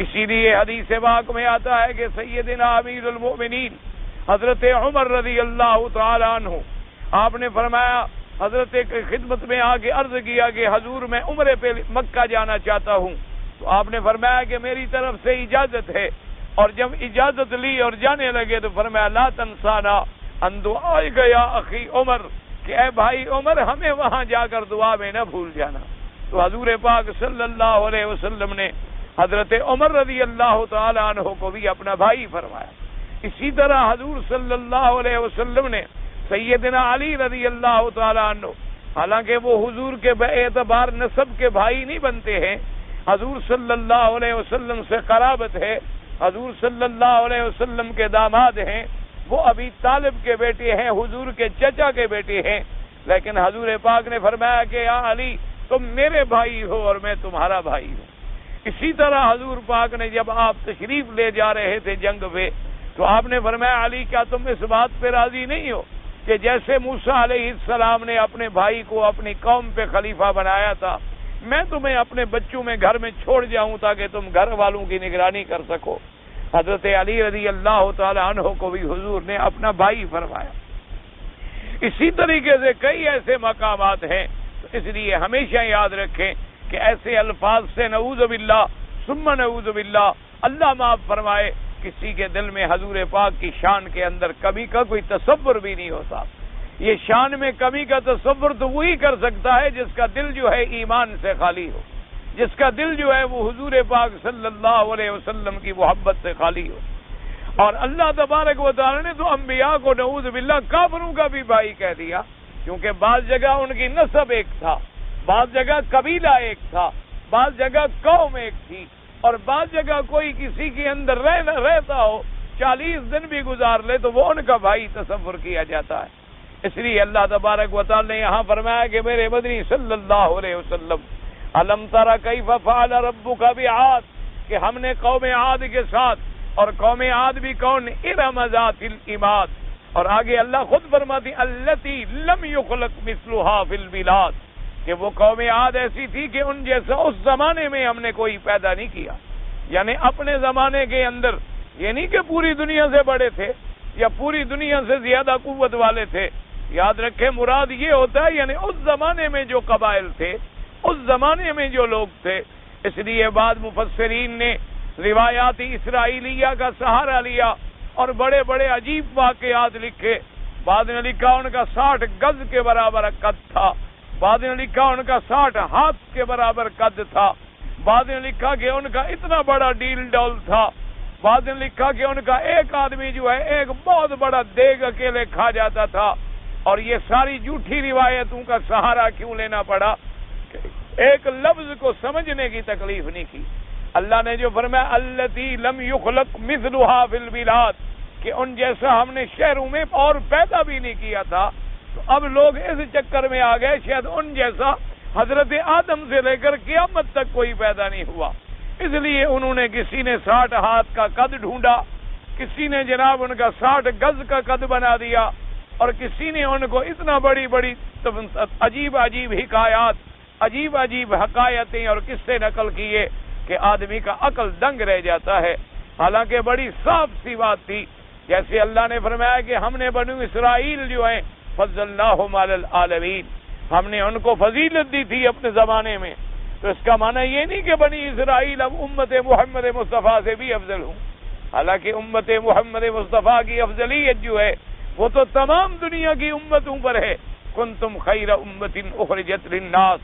اسی لیے حدیث پاک میں آتا ہے کہ سیدنا امیر المؤمنین حضرت عمر رضی اللہ تعالی عنہ، آپ نے فرمایا، حضرت کی خدمت میں آ کے عرض کیا کہ حضور میں عمرے پہ مکہ جانا چاہتا ہوں. تو آپ نے فرمایا کہ میری طرف سے اجازت ہے. اور جب اجازت لی اور جانے لگے تو فرمایا لا تنسانا ان دعائے گیا اخی عمر، کہ اے بھائی عمر ہمیں وہاں جا کر دعا میں نہ بھول جانا. تو حضور پاک صلی اللہ علیہ وسلم نے حضرت عمر رضی اللہ تعالی عنہ کو بھی اپنا بھائی فرمایا. اسی طرح حضور صلی اللہ علیہ وسلم نے سیدنا علی رضی اللہ تعالی عنہ، حالانکہ وہ حضور کے بے اعتبار نسب کے بھائی نہیں بنتے ہیں، حضور صلی اللہ علیہ وسلم سے قرابت ہے، حضور صلی اللہ علیہ وسلم کے داماد ہیں، وہ ابھی طالب کے بیٹے ہیں، حضور کے چچا کے بیٹے ہیں. لیکن حضور پاک نے فرمایا کہ یا علی تم میرے بھائی ہو اور میں تمہارا بھائی ہوں. اسی طرح حضور پاک نے جب آپ تشریف لے جا رہے تھے جنگ پہ تو آپ نے فرمایا علی کیا تم اس بات پہ راضی نہیں ہو کہ جیسے موسیٰ علیہ السلام نے اپنے بھائی کو اپنی قوم پہ خلیفہ بنایا تھا، میں تمہیں اپنے بچوں میں گھر میں چھوڑ جاؤں تاکہ تم گھر والوں کی نگرانی کر سکو. حضرت علی رضی اللہ تعالی عنہ کو بھی حضور نے اپنا بھائی فرمایا. اسی طریقے سے کئی ایسے مقامات ہیں. تو اس لیے ہمیشہ یاد رکھیں کہ ایسے الفاظ سے نعوذ باللہ ثم نعوذ باللہ اللہ معاف فرمائے کسی کے دل میں حضور پاک کی شان کے اندر کمی کا کوئی تصور بھی نہیں ہوتا. یہ شان میں کمی کا تصور تو وہی کر سکتا ہے جس کا دل جو ہے ایمان سے خالی ہو، جس کا دل جو ہے وہ حضور پاک صلی اللہ علیہ وسلم کی محبت سے خالی ہو. اور اللہ تبارک و تعالی نے تو انبیاء کو نعوذ باللہ کافروں کا بھی بھائی کہہ دیا، کیونکہ بعض جگہ ان کی نسب ایک تھا، بعض جگہ قبیلہ ایک تھا، بعض جگہ قوم ایک تھی، اور بعض جگہ کوئی کسی کے اندر رہتا ہو 40 دن بھی گزار لے تو وہ ان کا بھائی تصور کیا جاتا ہے. اس لیے اللہ تبارک و تعالی نے یہاں فرمایا کہ میرے مدنی صلی اللہ علیہ وسلم الم تر کیف فعل ربک بعاد، کہ ہم نے قوم عاد کے ساتھ، اور قوم عاد بھی کون؟ ارم ذات العماد. اور آگے اللہ خود فرماتی التی لم یخلق مثلها فی البلاد، کہ وہ قوم عاد ایسی تھی کہ ان جیسا اس زمانے میں ہم نے کوئی پیدا نہیں کیا. یعنی اپنے زمانے کے اندر، یہ نہیں کہ پوری دنیا سے بڑے تھے، یا پوری دنیا سے زیادہ قوت والے تھے؟ یاد رکھیں مراد یہ ہوتا ہے یعنی اس زمانے میں جو قبائل تھے، اس زمانے میں جو لوگ تھے. اس لیے بعد مفسرین نے روایات اسرائیلیہ کا سہارا لیا اور بڑے بڑے عجیب واقعات لکھے. بعد نے لکھا ان کا 60 گز کے برابر قد تھا، بعد نے لکھا ان کا 60 ہاتھ کے برابر قد تھا، بعد نے لکھا کہ ان کا اتنا بڑا ڈیل ڈول تھا، بعد نے لکھا کہ ان کا ایک آدمی جو ہے ایک بہت بڑا دیگ اکیلے کھا جاتا تھا. اور یہ ساری جھوٹی روایتوں کا سہارا کیوں لینا پڑا؟ ایک لفظ کو سمجھنے کی تکلیف نہیں کی. اللہ نے جو فرمایا التی لم یخلق مثلها فی البلاد، کہ ان جیسا ہم نے شہروں میں اور پیدا بھی نہیں کیا تھا. تو اب لوگ اس چکر میں آ گئے شاید ان جیسا حضرت آدم سے لے کر قیامت تک کوئی پیدا نہیں ہوا. اس لیے انہوں نے کسی نے 60 ہاتھ کا قد ڈھونڈا، کسی نے جناب ان کا 60 گز کا قد بنا دیا، اور کسی نے ان کو اتنا بڑی بڑی عجیب عجیب حکایات، عجیب عجیب حکایتیں اور قصے نقل کیے کہ آدمی کا عقل دنگ رہ جاتا ہے. حالانکہ بڑی صاف سی بات تھی، جیسے اللہ نے فرمایا کہ ہم نے بنو اسرائیل جو ہیں فضلناہم علی العالمین، ہم نے ان کو فضیلت دی تھی اپنے زمانے میں. تو اس کا معنی یہ نہیں کہ بنی اسرائیل اب امت محمد مصطفیٰ سے بھی افضل ہوں. حالانکہ امت محمد مصطفیٰ کی افضلیت جو ہے وہ تو تمام دنیا کی امتوں پر ہے. کنتم خیر امت اخرجت للناس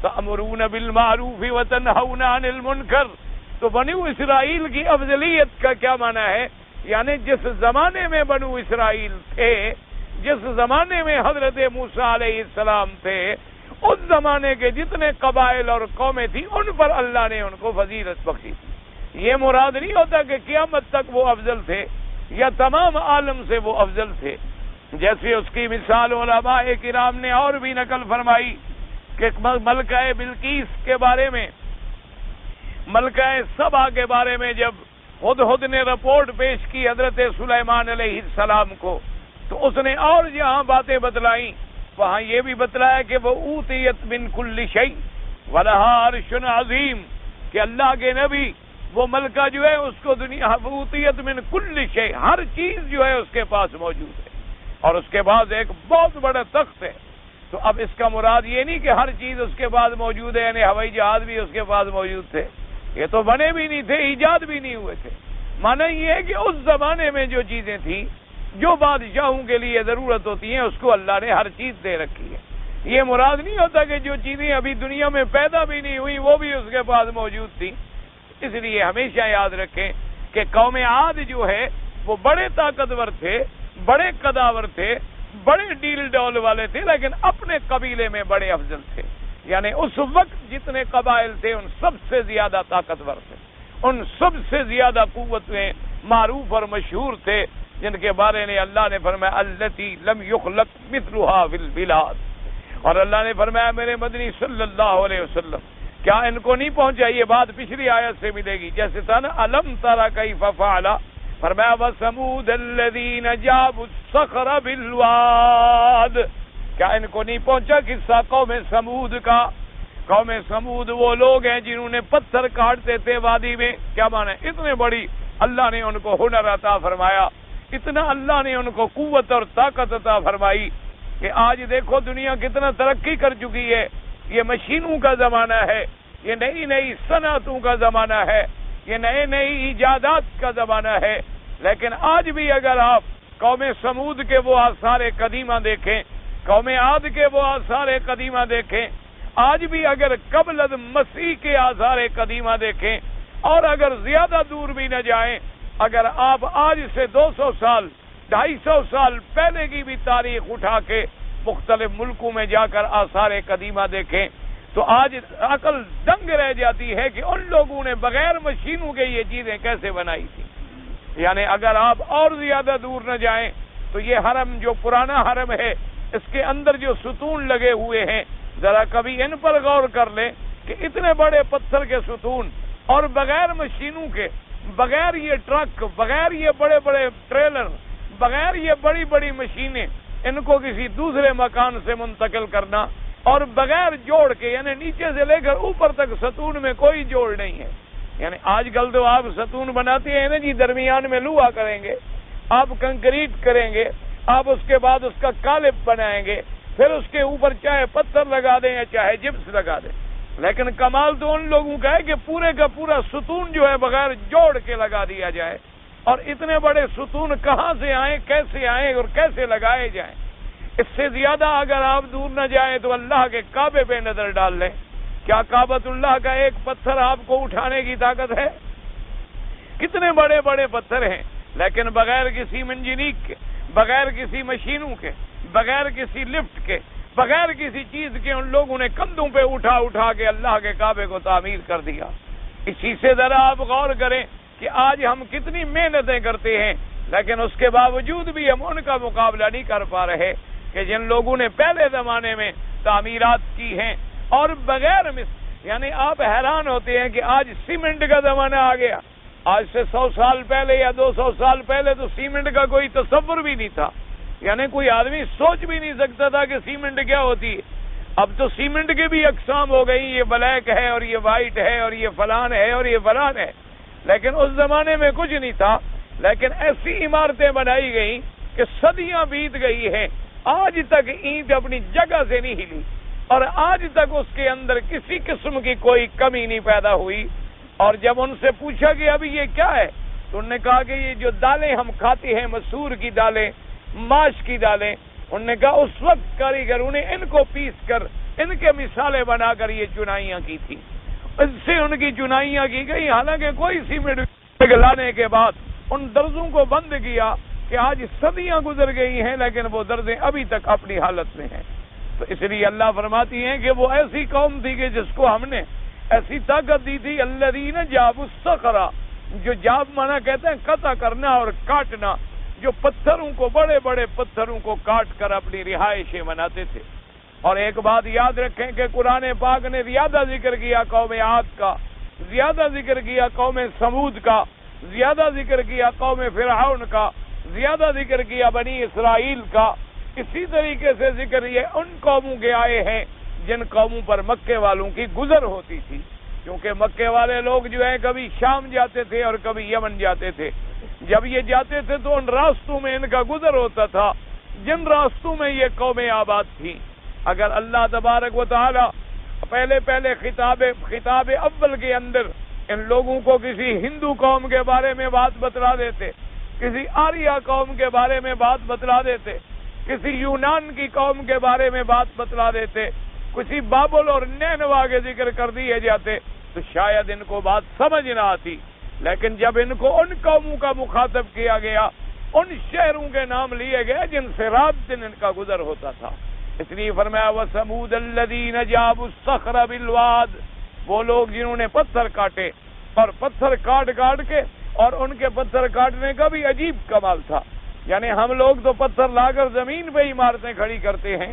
تأمرون بالمعروف وتنہون عن المنکر. تو بنو اسرائیل کی افضلیت کا کیا معنی ہے؟ یعنی جس زمانے میں بنو اسرائیل تھے، جس زمانے میں حضرت موسیٰ علیہ السلام تھے، اس زمانے کے جتنے قبائل اور قومیں تھیں ان پر اللہ نے ان کو فضیلت بخشی تھی. یہ مراد نہیں ہوتا کہ قیامت تک وہ افضل تھے یا تمام عالم سے وہ افضل تھے. جیسے اس کی مثال علماء کرام نے اور بھی نقل فرمائی کہ ملکہ بلقیس کے بارے میں، ملکہ سبا کے بارے میں جب ہدہد نے رپورٹ پیش کی حضرت سلیمان علیہ السلام کو، تو اس نے اور جہاں باتیں بتلائیں وہاں یہ بھی بتلایا کہ وہ اوتیت من کل شیء ولہا عرش عظیم، کہ اللہ کے نبی وہ ملکہ جو ہے اس کو دنیا اوتیت من کل شیء، ہر چیز جو ہے اس کے پاس موجود ہے، اور اس کے پاس ایک بہت بڑا تخت ہے. تو اب اس کا مراد یہ نہیں کہ ہر چیز اس کے پاس موجود ہے، یعنی ہوائی جہاز بھی اس کے پاس موجود تھے، یہ تو بنے بھی نہیں تھے، ایجاد بھی نہیں ہوئے تھے. معنی یہ ہے کہ اس زمانے میں جو چیزیں تھیں، جو بادشاہوں کے لیے ضرورت ہوتی ہیں، اس کو اللہ نے ہر چیز دے رکھی ہے. یہ مراد نہیں ہوتا کہ جو چیزیں ابھی دنیا میں پیدا بھی نہیں ہوئی وہ بھی اس کے پاس موجود تھیں. اس لیے ہمیشہ یاد رکھیں کہ قوم عاد جو ہے وہ بڑے طاقتور تھے، بڑے قداور تھے، بڑے ڈیل ڈول والے تھے، لیکن اپنے قبیلے میں بڑے افضل تھے. یعنی اس وقت جتنے قبائل تھے ان سب سے زیادہ طاقتور تھے، ان سب سے زیادہ قوت میں معروف اور مشہور تھے، جن کے بارے میں اللہ نے فرمایا التی لم یخلق مثلها فی البلاد. اور اللہ نے فرمایا میرے مدنی صلی اللہ علیہ وسلم کیا ان کو نہیں پہنچا؟ یہ بات پچھلی آیت سے ملے گی، جیسے تھا نا الم تر کیف فعل، فرمایا وثمود الذین جابوا الصخر بالواد. کیا ان کو نہیں پہنچا قصہ قوم سمود کا؟ قوم سمود وہ لوگ ہیں جنہوں نے پتھر کاٹتے تھے وادی میں. کیا معنی؟ اتنے بڑی اللہ نے ان کو ہنر عطا فرمایا، اتنا اللہ نے ان کو قوت اور طاقت عطا فرمائی کہ آج دیکھو دنیا کتنا ترقی کر چکی ہے. یہ مشینوں کا زمانہ ہے، یہ نئی نئی صنعتوں کا زمانہ ہے، یہ نئے نئی ایجادات کا زمانہ ہے. لیکن آج بھی اگر آپ قوم سمود کے وہ آثار قدیمہ دیکھیں، قوم عاد کے وہ آثار قدیمہ دیکھیں، آج بھی اگر قبل مسیح کے آثار قدیمہ دیکھیں، اور اگر زیادہ دور بھی نہ جائیں، اگر آپ آج سے 200 سال 250 سال پہلے کی بھی تاریخ اٹھا کے مختلف ملکوں میں جا کر آثار قدیمہ دیکھیں تو آج عقل دنگ رہ جاتی ہے کہ ان لوگوں نے بغیر مشینوں کے یہ چیزیں کیسے بنائی تھی. یعنی اگر آپ اور زیادہ دور نہ جائیں تو یہ حرم جو پرانا حرم ہے، اس کے اندر جو ستون لگے ہوئے ہیں، ذرا کبھی ان پر غور کر لیں کہ اتنے بڑے پتھر کے ستون، اور بغیر مشینوں کے، بغیر یہ ٹرک، بغیر یہ بڑے بڑے ٹریلر، بغیر یہ بڑی بڑی مشینیں، ان کو کسی دوسرے مکان سے منتقل کرنا، اور بغیر جوڑ کے، یعنی نیچے سے لے کر اوپر تک ستون میں کوئی جوڑ نہیں ہے. یعنی آج کل تو آپ ستون بناتے ہیں نا جی، درمیان میں لوہا کریں گے، آپ کنکریٹ کریں گے، آپ اس کے بعد اس کا قالب بنائیں گے، پھر اس کے اوپر چاہے پتھر لگا دیں یا چاہے جپس لگا دیں، لیکن کمال تو ان لوگوں کا ہے کہ پورے کا پورا ستون جو ہے بغیر جوڑ کے لگا دیا جائے. اور اتنے بڑے ستون کہاں سے آئیں، کیسے آئیں اور کیسے لگائے جائیں؟ اس سے زیادہ اگر آپ دور نہ جائیں تو اللہ کے کعبے پہ نظر ڈال لیں. کیا کعبۃ اللہ کا ایک پتھر آپ کو اٹھانے کی طاقت ہے؟ کتنے بڑے بڑے پتھر ہیں، لیکن بغیر کسی منجنیق کے، بغیر کسی مشینوں کے، بغیر کسی لفٹ کے، بغیر کسی چیز کے ان لوگوں نے کندھوں پہ اٹھا اٹھا کے اللہ کے کعبے کو تعمیر کر دیا. اسی سے ذرا آپ غور کریں کہ آج ہم کتنی محنتیں کرتے ہیں، لیکن اس کے باوجود بھی ہم ان کا مقابلہ نہیں کر پا رہے کہ جن لوگوں نے پہلے زمانے میں تعمیرات کی ہیں اور بغیر یعنی آپ حیران ہوتے ہیں کہ آج سیمنٹ کا زمانہ آ گیا. آج سے 100 سال پہلے یا 200 سال پہلے تو سیمنٹ کا کوئی تصور بھی نہیں تھا، یعنی کوئی آدمی سوچ بھی نہیں سکتا تھا کہ سیمنٹ کیا ہوتی ہے. اب تو سیمنٹ کی بھی اقسام ہو گئی، یہ بلیک ہے اور یہ وائٹ ہے اور یہ فلان ہے اور یہ فلان ہے، لیکن اس زمانے میں کچھ نہیں تھا. لیکن ایسی عمارتیں بنائی گئیں کہ صدیاں بیت گئی ہیں، آج تک اینٹ اپنی جگہ سے نہیں ہلی اور آج تک اس کے اندر کسی قسم کی کوئی کمی نہیں پیدا ہوئی. اور جب ان سے پوچھا کہ ابھی یہ کیا ہے تو انہوں نے کہا کہ یہ جو دالیں ہم کھاتے ہیں، مسور کی دالیں، ماش کی دالیں، انہوں نے کہا اس وقت کاریگروں نے ان کو پیس کر ان کے مثالیں بنا کر یہ چنائیاں کی تھی. اس سے ان کی چنائیاں کی گئی، حالانکہ کوئی سیمنٹ لانے کے بعد ان درزوں کو بند کیا کہ آج صدیاں گزر گئی ہیں لیکن وہ درزیں ابھی تک اپنی حالت میں ہیں. تو اس لیے اللہ فرماتی ہیں کہ وہ ایسی قوم تھی کہ جس کو ہم نے ایسی طاقت دی تھی، الذین جابوا الصخر، جو جاب مانا کہتے ہیں قطع کرنا اور کاٹنا، جو پتھروں کو، بڑے بڑے پتھروں کو کاٹ کر اپنی رہائشیں بناتے تھے. اور ایک بات یاد رکھیں کہ قرآن پاک نے زیادہ ذکر کیا قوم عاد کا، زیادہ ذکر کیا قوم سمود کا، زیادہ ذکر کیا قوم فرعون کا، زیادہ ذکر کیا بنی اسرائیل کا. اسی طریقے سے ذکر یہ ان قوموں کے آئے ہیں جن قوموں پر مکے والوں کی گزر ہوتی تھی، کیونکہ مکے والے لوگ جو ہیں کبھی شام جاتے تھے اور کبھی یمن جاتے تھے. جب یہ جاتے تھے تو ان راستوں میں ان کا گزر ہوتا تھا جن راستوں میں یہ قومیں آباد تھیں. اگر اللہ تبارک و تعالی پہلے خطاب اول کے اندر ان لوگوں کو کسی ہندو قوم کے بارے میں بات بتلا دیتے، کسی آریہ قوم کے بارے میں بات بتلا دیتے، کسی یونان کی قوم کے بارے میں بات بتلا دیتے، کسی بابل اور نینوا کے ذکر کر دیے جاتے تو شاید ان کو بات سمجھ نہ آتی. لیکن جب ان کو ان قوموں کا مخاطب کیا گیا، ان شہروں کے نام لیے گئے جن سے رات دن ان کا گزر ہوتا تھا، اس لیے فرمایا وَثَمُودَ الَّذِينَ جَابُوا الصَّخْرَ بِالْوَادِ، وہ لوگ جنہوں نے پتھر کاٹے اور پتھر کاٹ کے، اور ان کے پتھر کاٹنے کا بھی عجیب کمال تھا. یعنی ہم لوگ تو پتھر لا کر زمین پہ عمارتیں کھڑی کرتے ہیں،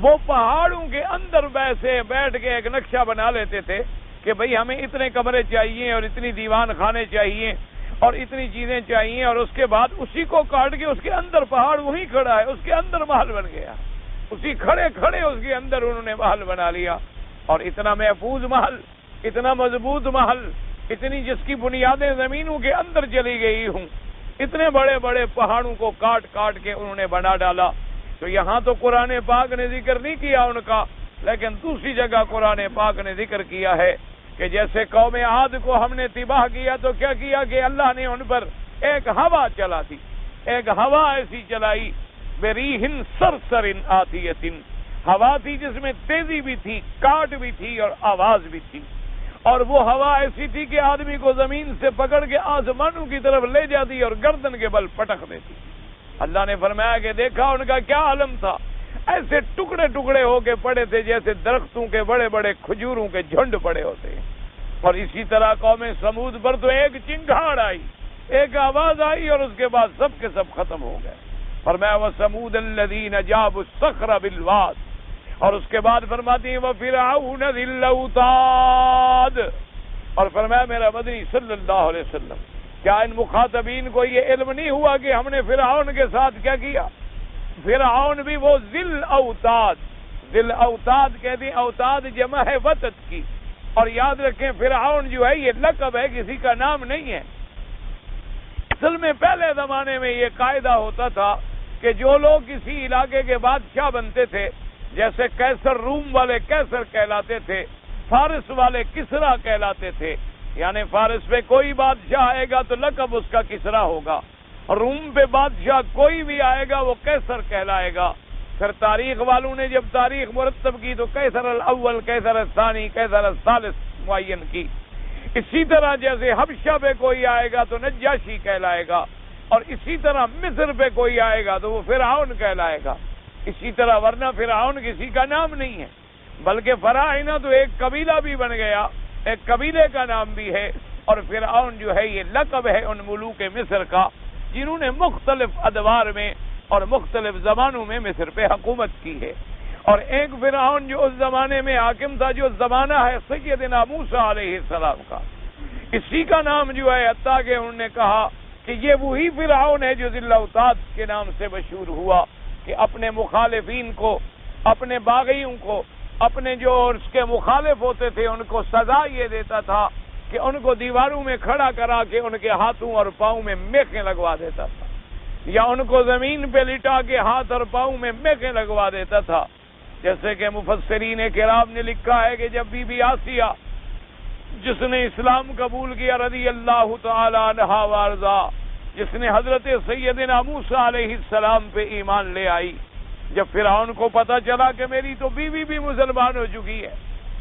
وہ پہاڑوں کے اندر بیٹھ کے ایک نقشہ بنا لیتے تھے کہ بھئی ہمیں اتنے کمرے چاہیے اور اتنی دیوان خانے چاہیے اور اتنی چیزیں چاہیے، اور اس کے بعد اسی کو کاٹ کے اس کے اندر پہاڑ وہیں کھڑا ہے، اس کے اندر محل بن گیا، اسی کھڑے اس کے اندر انہوں نے محل بنا لیا. اور اتنا محفوظ محل، اتنا مضبوط محل، اتنی جس کی بنیادیں زمینوں کے اندر چلی گئی ہوں، اتنے بڑے بڑے پہاڑوں کو کاٹ کے انہوں نے بنا ڈالا. تو یہاں تو قرآن پاک نے ذکر نہیں کیا ان کا، لیکن دوسری جگہ قرآن پاک نے ذکر کیا ہے کہ جیسے قوم عاد کو ہم نے تباہ کیا تو کیا کیا کہ اللہ نے ان پر ایک ہوا چلا دی، ایک ہوا ایسی چلائی، بریح صرصر آتیۃ، ہوا تھی جس میں تیزی بھی تھی، کاٹ بھی تھی اور آواز بھی تھی. اور وہ ہوا ایسی تھی کہ آدمی کو زمین سے پکڑ کے آسمانوں کی طرف لے جاتی اور گردن کے بل پٹک دیتی. اللہ نے فرمایا کہ دیکھا ان کا کیا عالم تھا، ایسے ٹکڑے ٹکڑے ہو کے پڑے تھے جیسے درختوں کے بڑے بڑے کھجوروں کے جھنڈ پڑے ہوتے ہیں. اور اسی طرح قوم سمود پر تو ایک چنگھاڑ آئی، ایک آواز آئی اور اس کے بعد سب کے سب ختم ہو گئے. فرمایا وَثَمُودَ الَّذِينَ جَابُوا الصَّخْرَ بِالْوَادِ، اور اس کے بعد فرماتی ہیں وَفِرْعَوْنَ ذِي الْأَوْتَادِ. اور فرمایا میرا مدنی صلی اللہ علیہ وسلم، کیا ان مخاطبین کو یہ علم نہیں ہوا کہ ہم نے فرعون کے ساتھ کیا کیا؟ فرعون بھی وہ ذل اوتاد، ذل اوتاد کہتے ہیں، اوتاد جمع ہے وطد کی. اور یاد رکھیں فرعون جو ہے یہ لقب ہے، کسی کا نام نہیں ہے. اصل میں پہلے زمانے میں یہ قاعدہ ہوتا تھا کہ جو لوگ کسی علاقے کے بادشاہ بنتے تھے، جیسے کیسر، روم والے کیسر کہلاتے تھے، فارس والے کسرا کہلاتے تھے، یعنی فارس پہ کوئی بادشاہ آئے گا تو لقب اس کا کسرا ہوگا، روم پہ بادشاہ کوئی بھی آئے گا وہ کیسر کہلائے گا۔ پھر تاریخ والوں نے جب تاریخ مرتب کی تو کیسر الاول، کیسر الثانی، کیسر الثالث معین کی۔ اسی طرح جیسے حبشہ پہ کوئی آئے گا تو نجاشی کہلائے گا، اور اسی طرح مصر پہ کوئی آئے گا تو وہ فرعون کہلائے گا۔ اسی طرح ورنہ فرعون کسی کا نام نہیں ہے، بلکہ فراعنہ تو ایک قبیلہ بھی بن گیا، ایک قبیلے کا نام بھی ہے، اور فرعون جو ہے یہ لقب ہے ان ملوک مصر کا جنہوں نے مختلف ادوار میں اور مختلف زمانوں میں مصر پہ حکومت کی ہے۔ اور ایک فرعون جو اس زمانے میں حاکم تھا، جو زمانہ ہے سیدنا موسیٰ علیہ السلام کا، اسی کا نام جو ہے حتیٰ کہ انہوں نے کہا کہ یہ وہی فرعون ہے جو ذی الاوتاد کے نام سے مشہور ہوا، کہ اپنے مخالفین کو، اپنے باغیوں کو، اپنے جو اس کے مخالف ہوتے تھے ان کو سزا یہ دیتا تھا کہ ان کو دیواروں میں کھڑا کرا کے ان کے ہاتھوں اور پاؤں میں میخیں لگوا دیتا تھا، یا ان کو زمین پہ لٹا کے ہاتھ اور پاؤں میں میخیں لگوا دیتا تھا۔ جیسے کہ مفسرین کرام نے لکھا ہے کہ جب بی بی آسیہ، جس نے اسلام قبول کیا رضی اللہ تعالی عنہا وارضا، جس نے حضرت سیدنا موسیٰ علیہ السلام پہ ایمان لے آئی، جب فرعون کو پتا چلا کہ میری تو بیوی بھی مسلمان ہو چکی ہے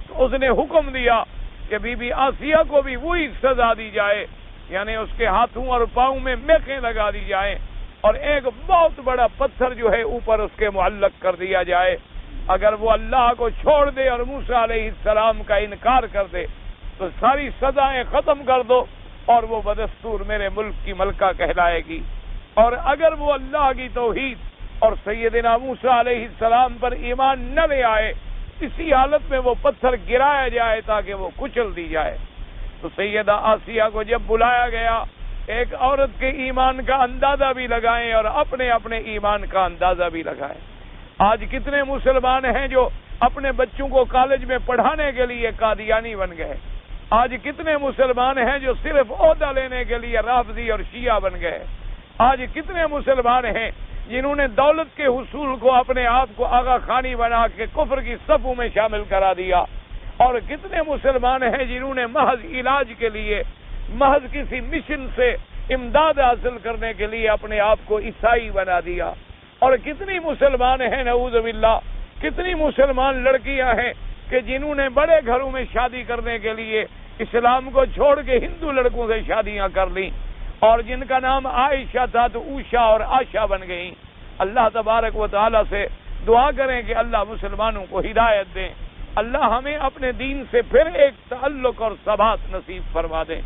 تو اس نے حکم دیا کہ بی بی آسیہ کو بھی وہی سزا دی جائے، یعنی اس کے ہاتھوں اور پاؤں میں میخیں لگا دی جائیں، اور ایک بہت بڑا پتھر جو ہے اوپر اس کے معلق کر دیا جائے۔ اگر وہ اللہ کو چھوڑ دے اور موسیٰ علیہ السلام کا انکار کر دے تو ساری سزائیں ختم کر دو اور وہ بدستور میرے ملک کی ملکہ کہلائے گی، اور اگر وہ اللہ کی توحید اور سیدنا موسیٰ علیہ السلام پر ایمان نہ لے آئے، اسی حالت میں وہ پتھر گرایا جائے تاکہ وہ کچل دی جائے۔ تو سیدہ آسیہ کو جب بلایا گیا، ایک عورت کے ایمان کا اندازہ بھی لگائیں اور اپنے اپنے ایمان کا اندازہ بھی لگائیں۔ آج کتنے مسلمان ہیں جو اپنے بچوں کو کالج میں پڑھانے کے لیے قادیانی بن گئے؟ آج کتنے مسلمان ہیں جو صرف عہدہ لینے کے لیے رافضی اور شیعہ بن گئے؟ آج کتنے مسلمان ہیں جنہوں نے دولت کے حصول کو اپنے آپ کو آغا خانی بنا کے کفر کی صفوں میں شامل کرا دیا؟ اور کتنے مسلمان ہیں جنہوں نے محض علاج کے لیے، محض کسی مشن سے امداد حاصل کرنے کے لیے اپنے آپ کو عیسائی بنا دیا؟ اور کتنی مسلمان ہیں نعوذ باللہ، کتنی مسلمان لڑکیاں ہیں کہ جنہوں نے بڑے گھروں میں شادی کرنے کے لیے اسلام کو چھوڑ کے ہندو لڑکوں سے شادیاں کر لیں، اور جن کا نام عائشہ تھا تو اوشا اور آشا بن گئیں۔ اللہ تبارک و تعالی سے دعا کریں کہ اللہ مسلمانوں کو ہدایت دیں، اللہ ہمیں اپنے دین سے پھر ایک تعلق اور ثبات نصیب فرما دیں۔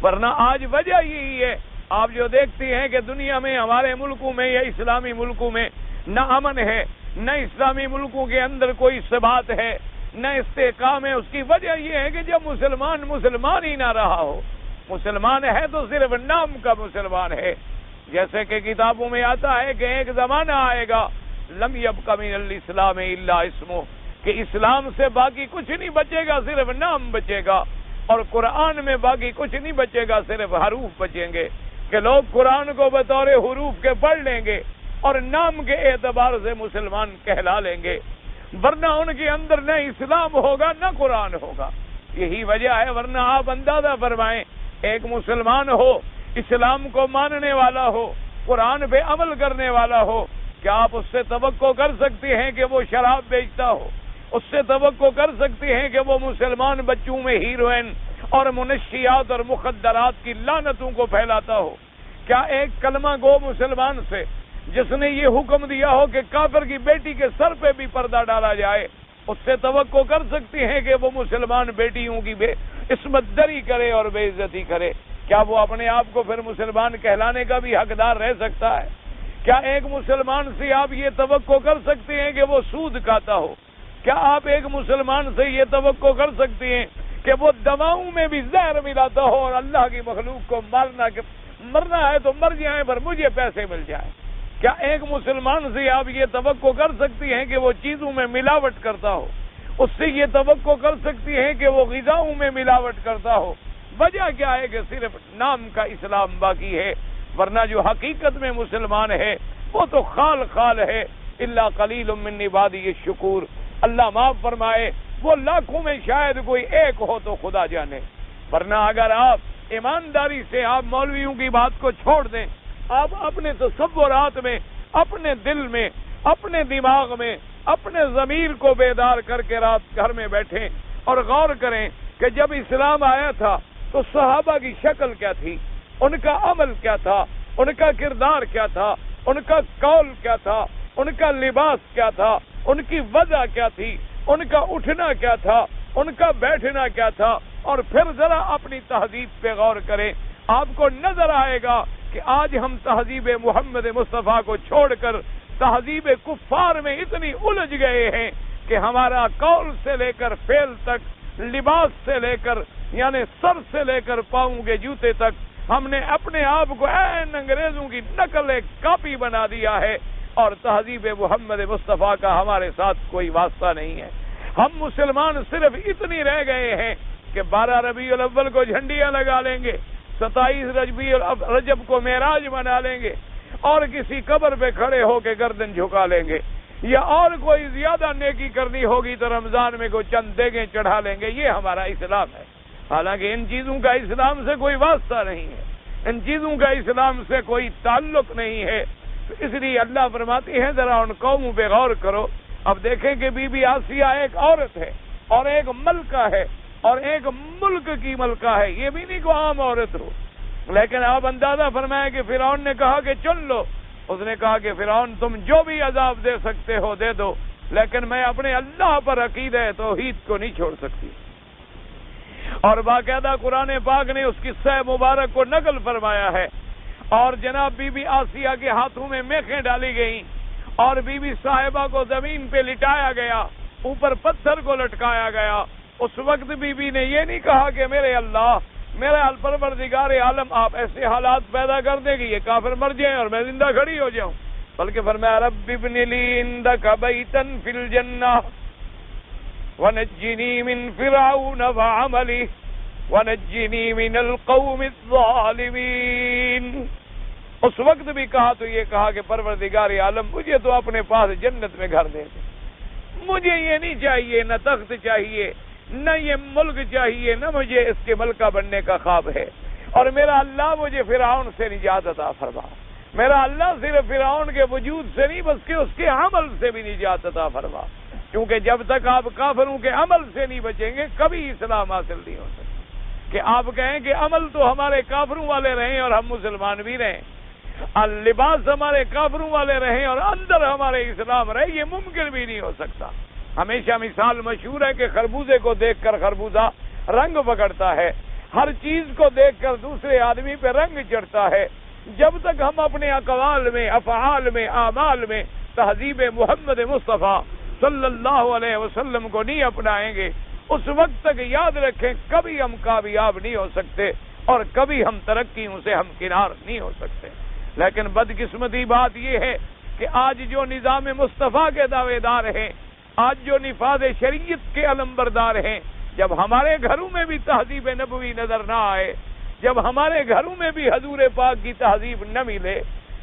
ورنہ آج وجہ یہی ہے، آپ جو دیکھتے ہیں کہ دنیا میں، ہمارے ملکوں میں یا اسلامی ملکوں میں نہ امن ہے، نہ اسلامی ملکوں کے اندر کوئی ثبات ہے، نہ استحکام ہے، اس کی وجہ یہ ہے کہ جب مسلمان ہی نہ رہا ہو۔ مسلمان ہے تو صرف نام کا مسلمان ہے، جیسے کہ کتابوں میں آتا ہے کہ ایک زمانہ آئے گا لم یبق من الاسلام الا اسمہ، کہ اسلام سے باقی کچھ نہیں بچے گا، صرف نام بچے گا، اور قرآن میں باقی کچھ نہیں بچے گا، صرف حروف بچیں گے، کہ لوگ قرآن کو بطور حروف کے پڑھ لیں گے اور نام کے اعتبار سے مسلمان کہلا لیں گے، ورنہ ان کے اندر نہ اسلام ہوگا نہ قرآن ہوگا۔ یہی وجہ ہے، ورنہ آپ اندازہ فرمائیں، ایک مسلمان ہو، اسلام کو ماننے والا ہو، قرآن پہ عمل کرنے والا ہو، کیا آپ اس سے توقع کر سکتے ہیں کہ وہ شراب بیچتا ہو؟ اس سے توقع کر سکتے ہیں کہ وہ مسلمان بچوں میں ہیروئن اور منشیات اور مخدرات کی لعنتوں کو پھیلاتا ہو؟ کیا ایک کلمہ گو مسلمان سے، جس نے یہ حکم دیا ہو کہ کافر کی بیٹی کے سر پہ بھی پردہ ڈالا جائے، اس سے توقع کر سکتے ہیں کہ وہ مسلمان بیٹیوں کی عصمت دری کرے اور بے عزتی کرے؟ کیا وہ اپنے آپ کو پھر مسلمان کہلانے کا بھی حقدار رہ سکتا ہے؟ کیا ایک مسلمان سے آپ یہ توقع کر سکتے ہیں کہ وہ سود کھاتا ہو؟ کیا آپ ایک مسلمان سے یہ توقع کر سکتے ہیں کہ وہ دواؤں میں بھی زہر ملاتا ہو اور اللہ کی مخلوق کو مرنا ہے تو مر جائیں پر مجھے پیسے مل جائیں؟ کیا ایک مسلمان سے آپ یہ توقع کر سکتی ہیں کہ وہ چیزوں میں ملاوٹ کرتا ہو؟ اس سے یہ توقع کر سکتی ہیں کہ وہ غذاؤں میں ملاوٹ کرتا ہو؟ وجہ کیا ہے کہ صرف نام کا اسلام باقی ہے، ورنہ جو حقیقت میں مسلمان ہے وہ تو خال خال ہے۔ الا قلیل من عبادی الشکور، اللہ معاف فرمائے وہ لاکھوں میں شاید کوئی ایک ہو تو خدا جانے، ورنہ اگر آپ ایمانداری سے آپ مولویوں کی بات کو چھوڑ دیں، آپ اپنے تصورات میں، اپنے دل میں، اپنے دماغ میں، اپنے ضمیر کو بیدار کر کے رات گھر میں بیٹھیں اور غور کریں کہ جب اسلام آیا تھا تو صحابہ کی شکل کیا تھی، ان کا عمل کیا تھا، ان کا کردار کیا تھا، ان کا قول کیا تھا، ان کا لباس کیا تھا، ان کی وجہ کیا تھی، ان کا اٹھنا کیا تھا، ان کا بیٹھنا کیا تھا، اور پھر ذرا اپنی تہذیب پہ غور کریں، آپ کو نظر آئے گا کہ آج ہم تہذیب محمد مصطفیٰ کو چھوڑ کر تہذیب کفار میں اتنی الجھ گئے ہیں کہ ہمارا قول سے لے کر فعل تک، لباس سے لے کر یعنی سر سے لے کر پاؤں کے جوتے تک، ہم نے اپنے آپ کو عین انگریزوں کی نقل ایک کاپی بنا دیا ہے، اور تہذیب محمد مصطفیٰ کا ہمارے ساتھ کوئی واسطہ نہیں ہے۔ ہم مسلمان صرف اتنی رہ گئے ہیں کہ 12 ربیع الاول کو جھنڈیاں لگا لیں گے، 27 رجب کو معراج منا لیں گے، اور کسی قبر پہ کھڑے ہو کے گردن جھکا لیں گے، یا اور کوئی زیادہ نیکی کرنی ہوگی تو رمضان میں کوئی چند دیگیں چڑھا لیں گے۔ یہ ہمارا اسلام ہے، حالانکہ ان چیزوں کا اسلام سے کوئی واسطہ نہیں ہے، ان چیزوں کا اسلام سے کوئی تعلق نہیں ہے۔ تو اس لیے اللہ فرماتی ہے ذرا ان قوموں پہ غور کرو۔ اب دیکھیں کہ بی بی آسیہ ایک عورت ہے اور ایک ملکہ ہے اور ایک ملک کی ملکہ ہے، یہ بھی نہیں کوئی عام عورت ہو، لیکن آپ اندازہ فرمائیں کہ فرعون نے کہا کہ چن لو، اس نے کہا کہ فرعون تم جو بھی عذاب دے سکتے ہو دے دو، لیکن میں اپنے اللہ پر عقیدہ توحید کو نہیں چھوڑ سکتی۔ اور باقاعدہ قرآن پاک نے اس قصہ مبارک کو نقل فرمایا ہے، اور جناب بی بی آسیہ کے ہاتھوں میں میخیں ڈالی گئیں، اور بی بی صاحبہ کو زمین پہ لٹایا گیا، اوپر پتھر کو لٹکایا گیا۔ اس وقت بی بی نے یہ نہیں کہا کہ میرے اللہ، میرا پروردگار عالم آپ ایسے حالات پیدا کر دے کہ یہ کافر مر جائیں اور میں زندہ کھڑی ہو جاؤں، بلکہ فرمایا رب ابن لی عندک بیتا فی الجنہ ونجنی من فرعون وعملہ ونجنی من القوم الظالمین۔ اس وقت بھی کہا تو یہ کہا کہ پروردگار عالم مجھے تو اپنے پاس جنت میں گھر دے دے، مجھے یہ نہیں چاہیے، نہ تخت چاہیے، نہ یہ ملک چاہیے، نہ مجھے اس کے ملکہ بننے کا خواب ہے، اور میرا اللہ مجھے فرعون سے نجات عطا فرما۔ میرا اللہ صرف فرعون کے وجود سے نہیں بلکہ اس کے عمل سے بھی نجات عطا فرما، کیونکہ جب تک آپ کافروں کے عمل سے نہیں بچیں گے کبھی اسلام حاصل نہیں ہو سکتا۔ کہ آپ کہیں کہ عمل تو ہمارے کافروں والے رہیں اور ہم مسلمان بھی رہیں، لباس ہمارے کافروں والے رہیں اور اندر ہمارے اسلام رہے، یہ ممکن بھی نہیں ہو سکتا۔ ہمیشہ مثال مشہور ہے کہ خربوزے کو دیکھ کر خربوزہ رنگ پکڑتا ہے، ہر چیز کو دیکھ کر دوسرے آدمی پہ رنگ چڑھتا ہے۔ جب تک ہم اپنے اقوال میں، افعال میں، اعمال میں تہذیب محمد مصطفیٰ صلی اللہ علیہ وسلم کو نہیں اپنائیں گے، اس وقت تک یاد رکھیں کبھی ہم کامیاب نہیں ہو سکتے اور کبھی ہم ترقیوں سے ہم کنار نہیں ہو سکتے۔ لیکن بدقسمتی بات یہ ہے کہ آج جو نظام مصطفیٰ کے دعوے دار ہیں، آج جو نفاذ شریعت کے علمبردار ہیں، جب ہمارے گھروں میں بھی تہذیب نبوی نظر نہ آئے، جب ہمارے گھروں میں بھی حضور پاک کی تہذیب نہ ملے،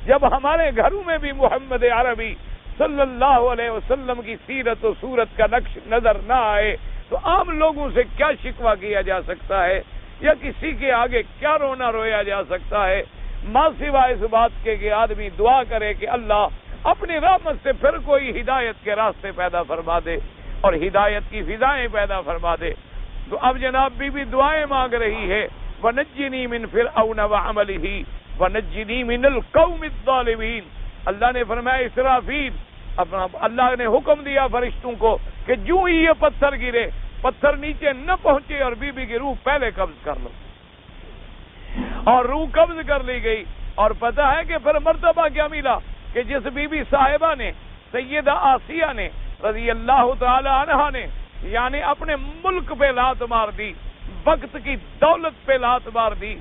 جب ہمارے گھروں میں بھی محمد عربی صلی اللہ علیہ وسلم کی سیرت و صورت کا نقش نظر نہ آئے، تو عام لوگوں سے کیا شکوہ کیا جا سکتا ہے، یا کسی کے آگے کیا رونا رویا جا سکتا ہے، ماں سوائے اس بات کے کہ آدمی دعا کرے کہ اللہ اپنی رحمت سے پھر کوئی ہدایت کے راستے پیدا فرما دے اور ہدایت کی فضائیں پیدا فرما دے۔ تو اب جناب بی بی دعائیں مانگ رہی ہے، وَنَجِّنِي مِن فِرْعَوْنَ وَعَمَلِهِ وَنَجِّنِي مِنَ الْقَوْمِ الظَّالِمِينَ۔ اللہ نے فرمایا اسرافیل، اللہ نے حکم دیا فرشتوں کو کہ جو ہی یہ پتھر گرے، پتھر نیچے نہ پہنچے اور بی بی کی روح پہلے قبض کر لو، اور روح قبض کر لی گئی۔ اور پتہ ہے کہ پھر مرتبہ کیا ملا کہ جس بی بی صاحبہ نے، سیدہ آسیہ نے رضی اللہ تعالی عنہا نے، یعنی اپنے ملک پہ لات مار دی، وقت کی دولت پہ لات مار دی،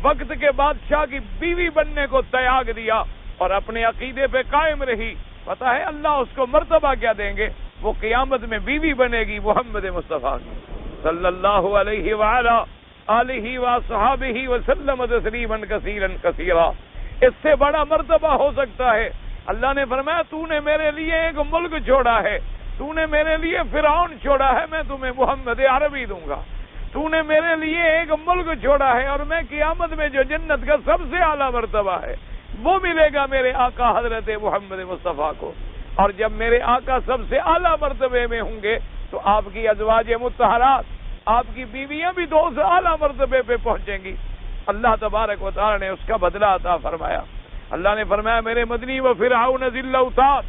وقت کے بادشاہ کی بیوی بننے کو تیاگ دیا اور اپنے عقیدے پہ قائم رہی، پتہ ہے اللہ اس کو مرتبہ کیا دیں گے؟ وہ قیامت میں بیوی بنے گی محمد مصطفیٰ صلی اللہ علیہ وآلہ آلہ وصحابہ وسلم تسلیما کثیرا کثیرا۔ اس سے بڑا مرتبہ ہو سکتا ہے؟ اللہ نے فرمایا تو نے میرے لیے ایک ملک چھوڑا ہے، تو نے میرے لیے فرعون چھوڑا ہے، میں تمہیں محمد عربی دوں گا۔ تو نے میرے لیے ایک ملک چھوڑا ہے اور میں قیامت میں جو جنت کا سب سے اعلیٰ مرتبہ ہے وہ ملے گا میرے آقا حضرت محمد مصطفیٰ کو۔ اور جب میرے آقا سب سے اعلیٰ مرتبے میں ہوں گے تو آپ کی ازواج مطہرات، آپ کی بیویاں بھی تو اس اعلیٰ مرتبے پہ پہنچیں گی۔ اللہ تبارک و تعالی نے اس کا بدلہ عطا فرمایا۔ اللہ نے فرمایا میرے مدنی و فرعون ذی الاوتاد،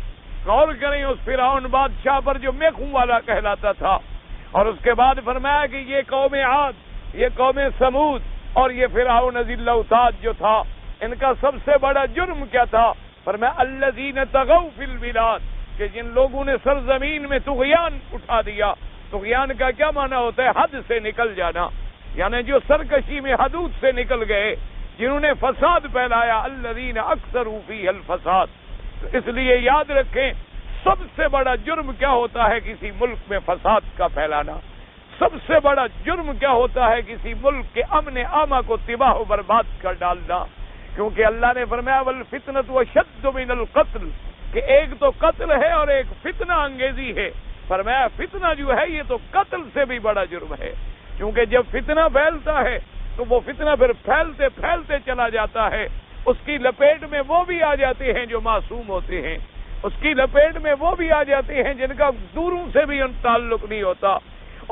غور کریں اس فرعون بادشاہ پر جو میخوں والا کہلاتا تھا، اور اس کے بعد فرمایا کہ یہ قوم عاد، یہ قوم سمود اور یہ فرعون ذی الاوتاد جو تھا، ان کا سب سے بڑا جرم کیا تھا؟ فرمایا الذین طغوا فی البلاد، کہ جن لوگوں نے سرزمین میں طغیان اٹھا دیا۔ طغیان کا کیا معنی ہوتا ہے؟ حد سے نکل جانا، یعنی جو سرکشی میں حدود سے نکل گئے، جنہوں نے فساد پھیلایا۔ الذین اکثروا فیہ الفساد۔ تو اس لیے یاد رکھیں سب سے بڑا جرم کیا ہوتا ہے کسی ملک میں فساد کا پھیلانا، سب سے بڑا جرم کیا ہوتا ہے کسی ملک کے امن عامہ کو تباہ و برباد کر ڈالنا، کیونکہ اللہ نے فرمایا والفتنۃ اشد من القتل، کہ ایک تو قتل ہے اور ایک فتنہ انگیزی ہے۔ فرمایا فتنہ جو ہے یہ تو قتل سے بھی بڑا جرم ہے، کیونکہ جب فتنہ پھیلتا ہے تو وہ فتنہ پھر پھیلتے پھیلتے چلا جاتا ہے، اس کی لپیٹ میں وہ بھی آ جاتے ہیں جو معصوم ہوتے ہیں، اس کی لپیٹ میں وہ بھی آ جاتے ہیں جن کا دوروں سے بھی ان تعلق نہیں ہوتا،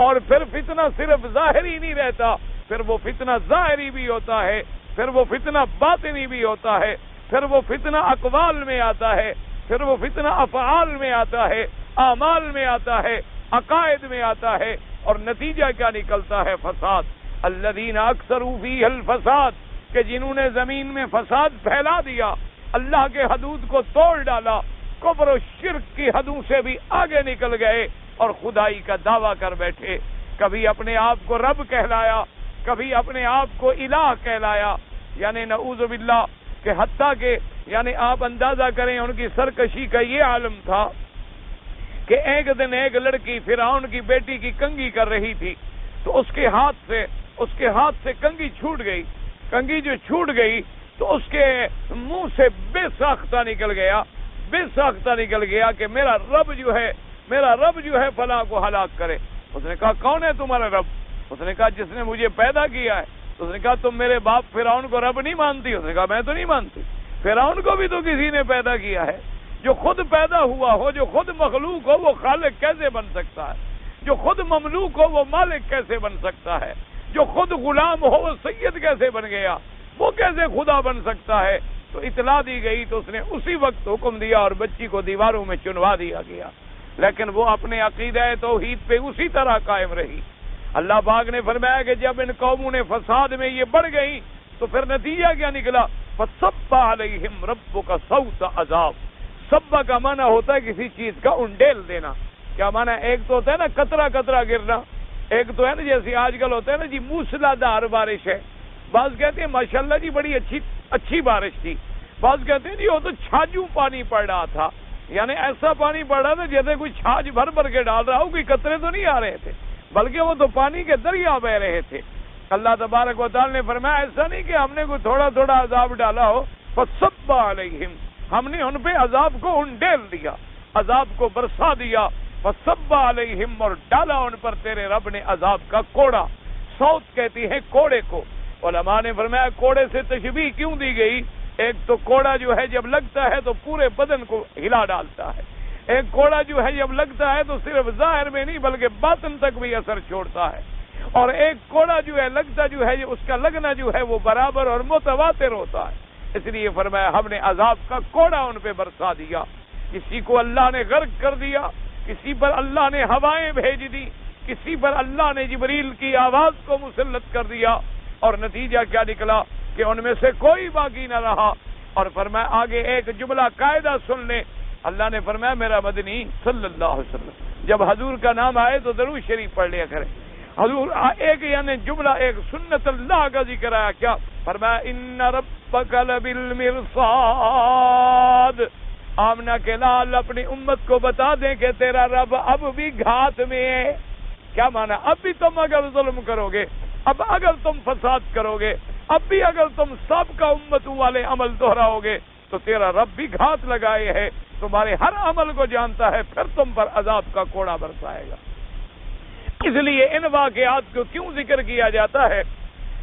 اور پھر فتنہ صرف ظاہری نہیں رہتا، پھر وہ فتنہ ظاہری بھی ہوتا ہے، پھر وہ فتنہ باطنی بھی ہوتا ہے، پھر وہ فتنہ اقوال میں آتا ہے، پھر وہ فتنہ افعال میں آتا ہے، اعمال میں آتا ہے، عقائد میں آتا ہے، اور نتیجہ کیا نکلتا ہے؟ فساد۔ الذین اکثروا فیہ الفساد، کہ جنہوں نے زمین میں فساد پھیلا دیا، اللہ کے حدود کو توڑ ڈالا، کفر و شرک کی حدوں سے بھی آگے نکل گئے اور خدائی کا دعویٰ کر بیٹھے۔ کبھی اپنے آپ کو رب کہلایا، کبھی اپنے آپ کو الہ کہلایا، یعنی نعوذ باللہ، کہ حتیٰ کہ یعنی آپ اندازہ کریں ان کی سرکشی کا یہ عالم تھا کہ ایک دن ایک لڑکی فرعون کی بیٹی کی کنگھی کر رہی تھی، تو اس کے ہاتھ سے کنگھی چھوٹ گئی۔ کنگھی جو چھوٹ گئی تو اس کے منہ سے بے ساختہ نکل گیا کہ میرا رب جو ہے فلاں کو ہلاک کرے۔ اس نے کہا کون ہے تمہارا رب؟ اس نے کہا جس نے مجھے پیدا کیا ہے۔ اس نے کہا تم میرے باپ فرعون کو رب نہیں مانتی؟ اس نے کہا میں تو نہیں مانتی، فرعون کو بھی تو کسی نے پیدا کیا ہے۔ جو خود پیدا ہوا ہو، جو خود مخلوق ہو، وہ خالق کیسے بن سکتا ہے؟ جو خود مملوک ہو وہ مالک کیسے بن سکتا ہے؟ جو خود غلام ہو وہ سید کیسے بن گیا؟ وہ کیسے خدا بن سکتا ہے؟ تو اطلاع دی گئی تو اس نے اسی وقت حکم دیا اور بچی کو دیواروں میں چنوا دیا گیا، لیکن وہ اپنے عقیدہ توحید پہ اسی طرح قائم رہی۔ اللہ پاک نے فرمایا کہ جب ان قوموں نے فساد میں یہ بڑھ گئی تو پھر نتیجہ کیا نکلا؟ فَصَبَّ عَلَيْهِمْ رَبُّكَ صَوْتَ عَذَابٍ۔ سبا کا معنی ہوتا ہے کسی چیز کا انڈیل دینا۔ کیا معنی؟ ایک تو ہوتا ہے نا قطرہ قطرہ گرنا، ایک تو ہے نا جیسے آج کل ہوتا ہے نا جی موسلا دھار بارش ہے، بعض کہتے ہیں ماشاءاللہ جی بڑی اچھی بارش تھی، بعض کہتے ہیں جی وہ تو چھاجو پانی پڑ رہا تھا، یعنی ایسا پانی پڑ رہا تھا جیسے کوئی چھاج بھر بھر کے ڈال رہا ہو، کوئی قطرے تو نہیں آ رہے تھے بلکہ وہ تو پانی کے دریا بہ رہے تھے۔ اللہ تبارک و تعالی نے فرمایا ایسا نہیں کہ ہم نے کوئی تھوڑا تھوڑا عذاب ڈالا ہو، فَصَبَّ عَلَيْهِمْ، ہم نے ان پہ عذاب کو انڈیل دیا، عذاب کو برسا دیا، فَصَبَّ عَلَيْهِمْ، اور ڈالا ان پر تیرے رب نے عذاب کا کوڑا۔ صوت کہتی ہے کوڑے کو۔ علماء نے فرمایا کوڑے سے تشبیہ کیوں دی گئی؟ ایک تو کوڑا جو ہے جب لگتا ہے تو پورے بدن کو ہلا ڈالتا ہے، ایک کوڑا جو ہے جب لگتا ہے تو صرف ظاہر میں نہیں بلکہ باطن تک بھی اثر چھوڑتا ہے، اور ایک کوڑا جو ہے لگتا جو ہے اس کا لگنا جو ہے وہ برابر اور متواتر ہوتا ہے۔ اس لیے فرمایا ہم نے عذاب کا کوڑا ان پہ برسا دیا۔ کسی کو اللہ نے غرق کر دیا، کسی پر اللہ نے ہوائیں بھیج دی، کسی پر اللہ نے جبریل کی آواز کو مسلط کر دیا، اور نتیجہ کیا نکلا کہ ان میں سے کوئی باقی نہ رہا۔ اور فرمایا آگے ایک جملہ قاعدہ سن لیں، اللہ نے فرمایا میرا مدنی صلی اللہ علیہ وسلم جب حضور کا نام آئے تو درود شریف پڑھ لیا کریں۔ حضور ایک یعنی جملہ ایک سنت اللہ کا ذکر آیا، کیا فرمایا؟ ان ربک لبالمرصاد، آمنہ کے لال اپنی امت کو بتا دیں کہ تیرا رب اب بھی گھات میں ہے۔ کیا مانا؟ اب بھی تم اگر ظلم کرو گے اب اگر تم فساد کرو گے، اب بھی اگر تم سب کا امتوں والے عمل دہراؤ گے تو تیرا رب بھی گھات لگائے ہے، تمہارے ہر عمل کو جانتا ہے، پھر تم پر عذاب کا کوڑا برسائے گا۔ اس لیے ان واقعات کو کیوں ذکر کیا جاتا ہے؟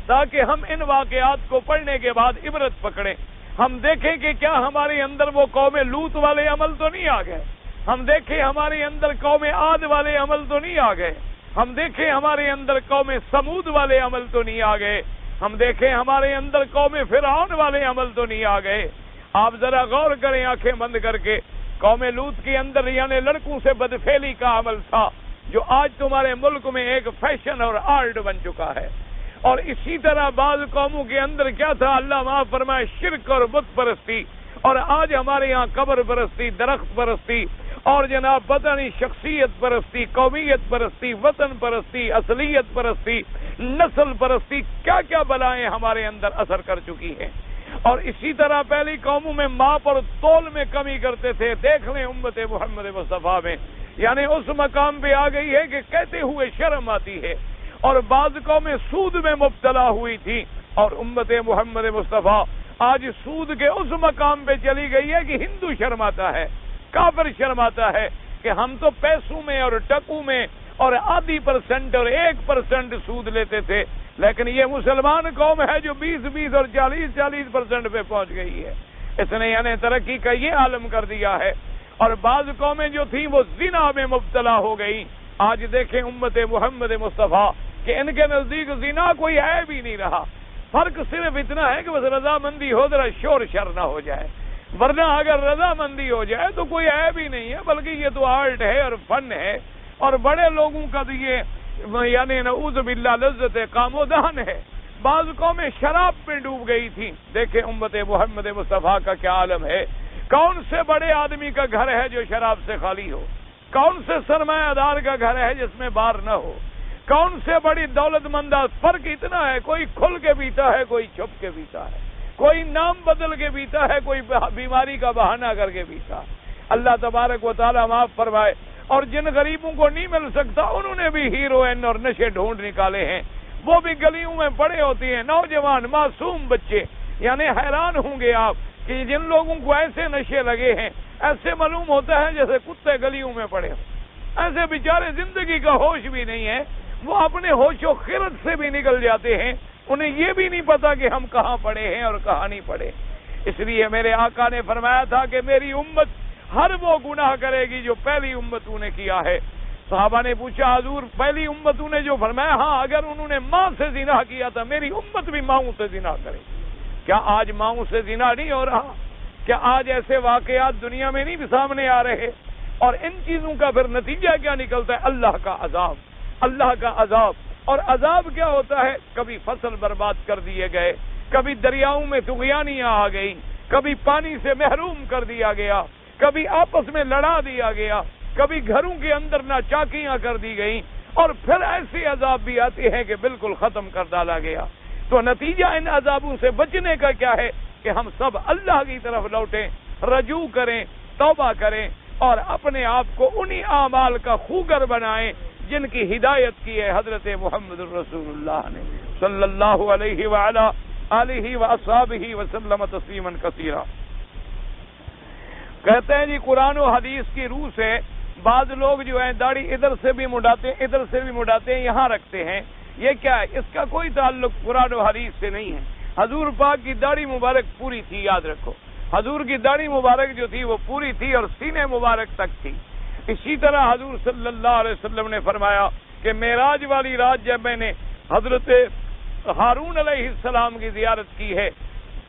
تاکہ ہم ان واقعات کو پڑھنے کے بعد عبرت پکڑیں، ہم دیکھیں کہ کیا ہمارے اندر وہ قوم لوط والے عمل تو نہیں آ گئے، ہم دیکھیں ہمارے اندر قوم عاد والے عمل تو نہیں آ گئے، ہم دیکھیں ہمارے اندر قوم سمود والے عمل تو نہیں آ گئے، ہم دیکھیں ہمارے اندر قوم فرعون والے عمل تو نہیں آ گئے۔ آپ ذرا غور کریں آنکھیں بند کر کے، قوم لوط کے اندر یعنی لڑکوں سے بدفعلی کا عمل تھا، جو آج تمہارے ملک میں ایک فیشن اور آرٹ بن چکا ہے۔ اور اسی طرح بعض قوموں کے اندر کیا تھا، اللہ معاف فرمائے، شرک اور بت پرستی، اور آج ہمارے یہاں قبر پرستی، درخت پرستی، اور جناب پتہ نہیں شخصیت پرستی، قومیت پرستی، وطن پرستی، اصلیت پرستی، نسل پرستی، کیا کیا بلائیں ہمارے اندر اثر کر چکی ہیں۔ اور اسی طرح پہلی قوموں میں ماپ اور تول میں کمی کرتے تھے، دیکھ لیں امت محمد مصطفیٰ میں، یعنی اس مقام پہ آ گئی ہے کہ کہتے ہوئے شرم آتی ہے۔ اور بعض قومیں سود میں مبتلا ہوئی تھی، اور امت محمد مصطفیٰ آج سود کے اس مقام پہ چلی گئی ہے کہ ہندو شرماتا ہے، کافر شرماتا ہے کہ ہم تو پیسوں میں اور ٹکوں میں اور آدھی % اور 1% سود لیتے تھے، لیکن یہ مسلمان قوم ہے جو 20 اور 40% پہ پہنچ گئی ہے۔ اس نے یعنی ترقی کا یہ عالم کر دیا ہے۔ اور بعض قومیں جو تھیں وہ زنا میں مبتلا ہو گئی۔ آج دیکھیں امت محمد مصطفیٰ کہ ان کے نزدیک زنا کوئی عیب ہی نہیں رہا، فرق صرف اتنا ہے کہ بس رضامندی ہو، ذرا شور شر نہ ہو جائے، ورنہ اگر رضامندی ہو جائے تو کوئی عیب ہی نہیں ہے، بلکہ یہ تو آرٹ ہے اور فن ہے، اور بڑے لوگوں کا تو یہ یعنی نعوذ باللہ لذت کام و دہن ہے۔ بعض قومیں شراب پہ ڈوب گئی تھی، دیکھیں امت محمد مصطفیٰ کا کیا عالم ہے۔ کون سے بڑے آدمی کا گھر ہے جو شراب سے خالی ہو؟ کون سے سرمایہ دار کا گھر ہے جس میں بار نہ ہو؟ کون سے بڑی دولت مند؟ فرق اتنا ہے، کوئی کھل کے پیتا ہے، کوئی چھپ کے پیتا ہے، کوئی نام بدل کے پیتا ہے، کوئی بیماری کا بہانہ کر کے پیتا ہے۔ اللہ تبارک و تعالی معاف فرمائے۔ اور جن غریبوں کو نہیں مل سکتا انہوں نے بھی ہیروئن اور نشے ڈھونڈ نکالے ہیں، وہ بھی گلیوں میں پڑے ہوتے ہیں، نوجوان معصوم بچے، یعنی حیران ہوں گے آپ کہ جن لوگوں کو ایسے نشے لگے ہیں، ایسے معلوم ہوتا ہے جیسے کتے گلیوں میں پڑے ہوں، ایسے بیچارے زندگی کا ہوش بھی نہیں ہے، وہ اپنے ہوش و خرد سے بھی نکل جاتے ہیں، انہیں یہ بھی نہیں پتا کہ ہم کہاں پڑے ہیں اور کہاں نہیں پڑے۔ اس لیے میرے آقا نے فرمایا تھا کہ میری امت ہر وہ گناہ کرے گی جو پہلی امتوں نے کیا ہے۔ صحابہ نے پوچھا حضور پہلی امتوں نے جو فرمایا، ہاں اگر انہوں نے ماں سے زنا کیا تھا، میری امت بھی ماؤں سے زنا کرے۔ کیا آج ماؤں سے زنا نہیں ہو رہا؟ کیا آج ایسے واقعات دنیا میں نہیں سامنے آ رہے؟ اور ان چیزوں کا پھر نتیجہ کیا نکلتا ہے؟ اللہ کا عذاب، اللہ کا عذاب۔ اور عذاب کیا ہوتا ہے؟ کبھی فصل برباد کر دیے گئے، کبھی دریاؤں میں طغیانیاں آ گئی، کبھی پانی سے محروم کر دیا گیا، کبھی آپس میں لڑا دیا گیا، کبھی گھروں کے اندر ناچاکیاں کر دی گئیں، اور پھر ایسے عذاب بھی آتے ہیں کہ بالکل ختم کر ڈالا گیا۔ تو نتیجہ ان عذابوں سے بچنے کا کیا ہے کہ ہم سب اللہ کی طرف لوٹیں، رجوع کریں، توبہ کریں، اور اپنے آپ کو انہی اعمال کا خوگر بنائیں جن کی ہدایت کی ہے حضرت محمد رسول اللہ نے صلی اللہ علیہ وعلا آلہ واصحابہ وسلم تسلیما کثیرا۔ کہتے ہیں جی قرآن و حدیث کی روح سے بعض لوگ جو ہیں داڑھی ادھر سے بھی مڈاتے ہیں، ادھر سے بھی مڈاتے ہیں، یہاں رکھتے ہیں، یہ کیا ہے؟ اس کا کوئی تعلق قرآن و حدیث سے نہیں ہے۔ حضور پاک کی داڑھی مبارک پوری تھی، یاد رکھو، حضور کی داڑھی مبارک جو تھی وہ پوری تھی اور سینے مبارک تک تھی۔ اسی طرح حضور صلی اللہ علیہ وسلم نے فرمایا کہ معراج والی رات جب میں نے حضرت ہارون علیہ السلام کی زیارت کی ہے،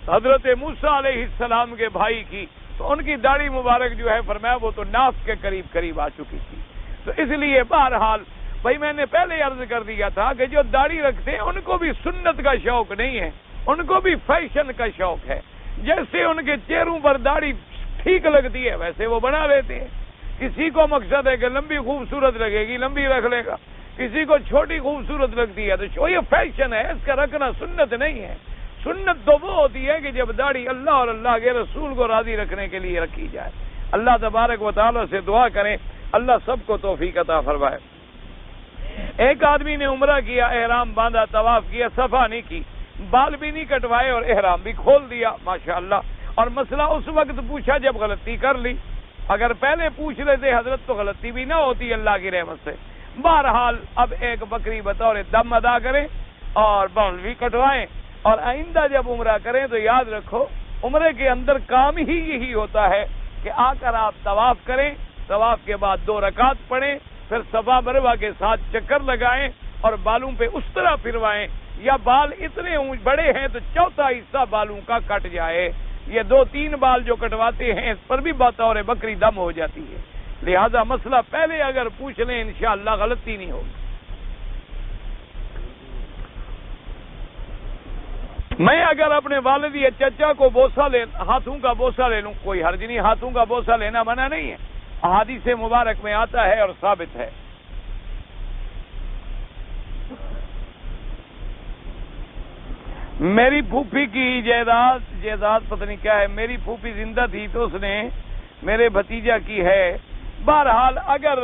حضرت موسیٰ علیہ السلام کے بھائی کی، تو ان کی داڑھی مبارک جو ہے فرمایا وہ تو ناف کے قریب آ چکی تھی۔ تو اس لیے بہرحال بھائی میں نے پہلے عرض کر دیا تھا کہ جو داڑھی رکھتے ہیں ان کو بھی سنت کا شوق نہیں ہے، ان کو بھی فیشن کا شوق ہے۔ جیسے ان کے چہروں پر داڑھی ٹھیک لگتی ہے ویسے وہ بنا لیتے ہیں۔ کسی کو مقصد ہے کہ لمبی خوبصورت لگے گی، لمبی رکھ لے گا، کسی کو چھوٹی خوبصورت لگتی ہے تو یہ فیشن ہے، اس کا رکھنا سنت نہیں ہے۔ سنت تو وہ ہوتی ہے کہ جب داڑھی اللہ اور اللہ کے رسول کو راضی رکھنے کے لیے رکھی جائے۔ اللہ تبارک و تعالی سے دعا کریں اللہ سب کو توفیق عطا فرمائے۔ ایک آدمی نے عمرہ کیا، احرام باندھا، طواف کیا، صفا نہیں کی، بال بھی نہیں کٹوائے اور احرام بھی کھول دیا، ماشاءاللہ، اور مسئلہ اس وقت پوچھا جب غلطی کر لی۔ اگر پہلے پوچھ لیتے حضرت تو غلطی بھی نہ ہوتی اللہ کی رحمت سے۔ بہرحال اب ایک بکری بطور دم ادا کریں اور بال بھی کٹوائیں، اور آئندہ جب عمرہ کریں تو یاد رکھو عمرے کے اندر کام ہی یہی ہوتا ہے کہ آ کر آپ طواف کریں، طواف کے بعد 2 رکعت پڑھیں، پھر صفا مروہ کے ساتھ چکر لگائیں اور بالوں پہ اس طرح پھروائیں، یا بال اتنے بڑے ہیں تو چوتھا حصہ بالوں کا کٹ جائے، یہ 2-3 بال جو کٹواتے ہیں اس پر بھی بطور بکری دم ہو جاتی ہے۔ لہذا مسئلہ پہلے اگر پوچھ لیں انشاءاللہ غلطی نہیں ہوگی۔ میں اگر اپنے والد یا چچا کو ہاتھوں کا بوسہ لے لوں، کوئی حرج نہیں، ہاتھوں کا بوسہ لینا منع نہیں ہے، احادیث مبارک میں آتا ہے اور ثابت ہے۔ میری پھوپھی کی جائیداد پتہ نہیں کیا ہے، میری پھوپھی زندہ تھی تو اس نے میرے بھتیجا کی ہے۔ بہرحال اگر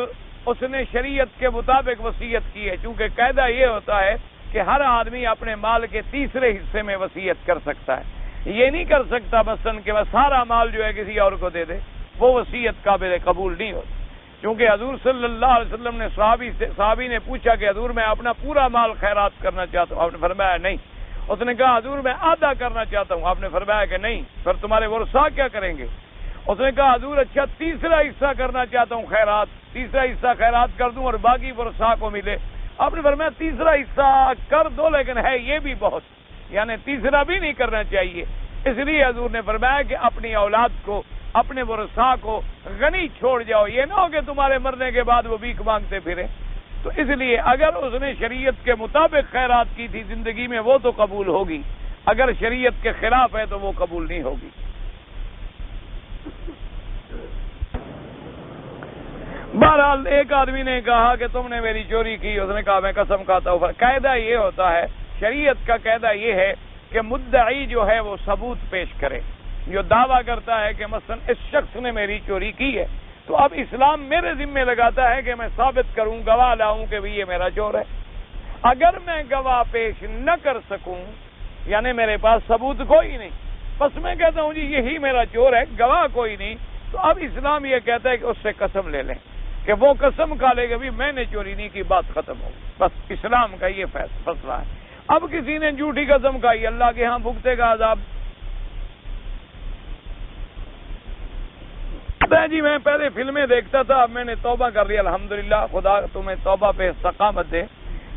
اس نے شریعت کے مطابق وصیت کی ہے، چونکہ قاعدہ یہ ہوتا ہے کہ ہر آدمی اپنے مال کے تیسرے حصے میں وصیت کر سکتا ہے، یہ نہیں کر سکتا مثلاً کہ وہ سارا مال جو ہے کسی اور کو دے دے، وہ وصیت قابل قبول نہیں ہوتی۔ کیونکہ حضور صلی اللہ علیہ وسلم نے صحابی نے پوچھا کہ حضور میں اپنا پورا مال خیرات کرنا چاہتا ہوں، آپ نے فرمایا نہیں۔ اس نے کہا حضور میں آدھا کرنا چاہتا ہوں، آپ نے فرمایا کہ نہیں، پھر تمہارے ورثاء کیا کریں گے؟ اس نے کہا حضور اچھا تیسرا حصہ کرنا چاہتا ہوں خیرات، تیسرا حصہ خیرات کر دوں اور باقی ورثاء کو ملے؟ آپ نے فرمایا تیسرا حصہ کر دو لیکن ہے یہ بھی بہت، یعنی تیسرا بھی نہیں کرنا چاہیے۔ اس لیے حضور نے فرمایا کہ اپنی اولاد کو، اپنے ورثاء کو غنی چھوڑ جاؤ، یہ نہ ہو کہ تمہارے مرنے کے بعد وہ بھیک مانگتے پھرے۔ تو اس لیے اگر اس نے شریعت کے مطابق خیرات کی تھی زندگی میں وہ تو قبول ہوگی، اگر شریعت کے خلاف ہے تو وہ قبول نہیں ہوگی۔ بہرحال ایک آدمی نے کہا کہ تم نے میری چوری کی، اس نے کہا میں قسم کھاتا ہوں۔ قاعدہ یہ ہوتا ہے، شریعت کا قاعدہ یہ ہے کہ مدعی جو ہے وہ ثبوت پیش کرے، جو دعویٰ کرتا ہے کہ مثلا اس شخص نے میری چوری کی ہے، تو اب اسلام میرے ذمہ لگاتا ہے کہ میں ثابت کروں، گواہ لاؤں کہ یہ میرا چور ہے۔ اگر میں گواہ پیش نہ کر سکوں، یعنی میرے پاس ثبوت کوئی نہیں، بس میں کہتا ہوں جی یہی میرا چور ہے، گواہ کوئی نہیں، تو اب اسلام یہ کہتا ہے کہ اس سے قسم لے لیں، کہ وہ قسم کھا لے گا بھی میں نے چوری نہیں کی، بات ختم ہو، بس اسلام کا یہ فیصلہ ہے۔ اب کسی نے جھوٹی قسم کھائی، اللہ کے ہاں بھگتے گا عذاب۔ جی میں پہلے فلمیں دیکھتا تھا، اب میں نے توبہ کر لی، الحمدللہ، خدا تمہیں توبہ پہ استقامت دے،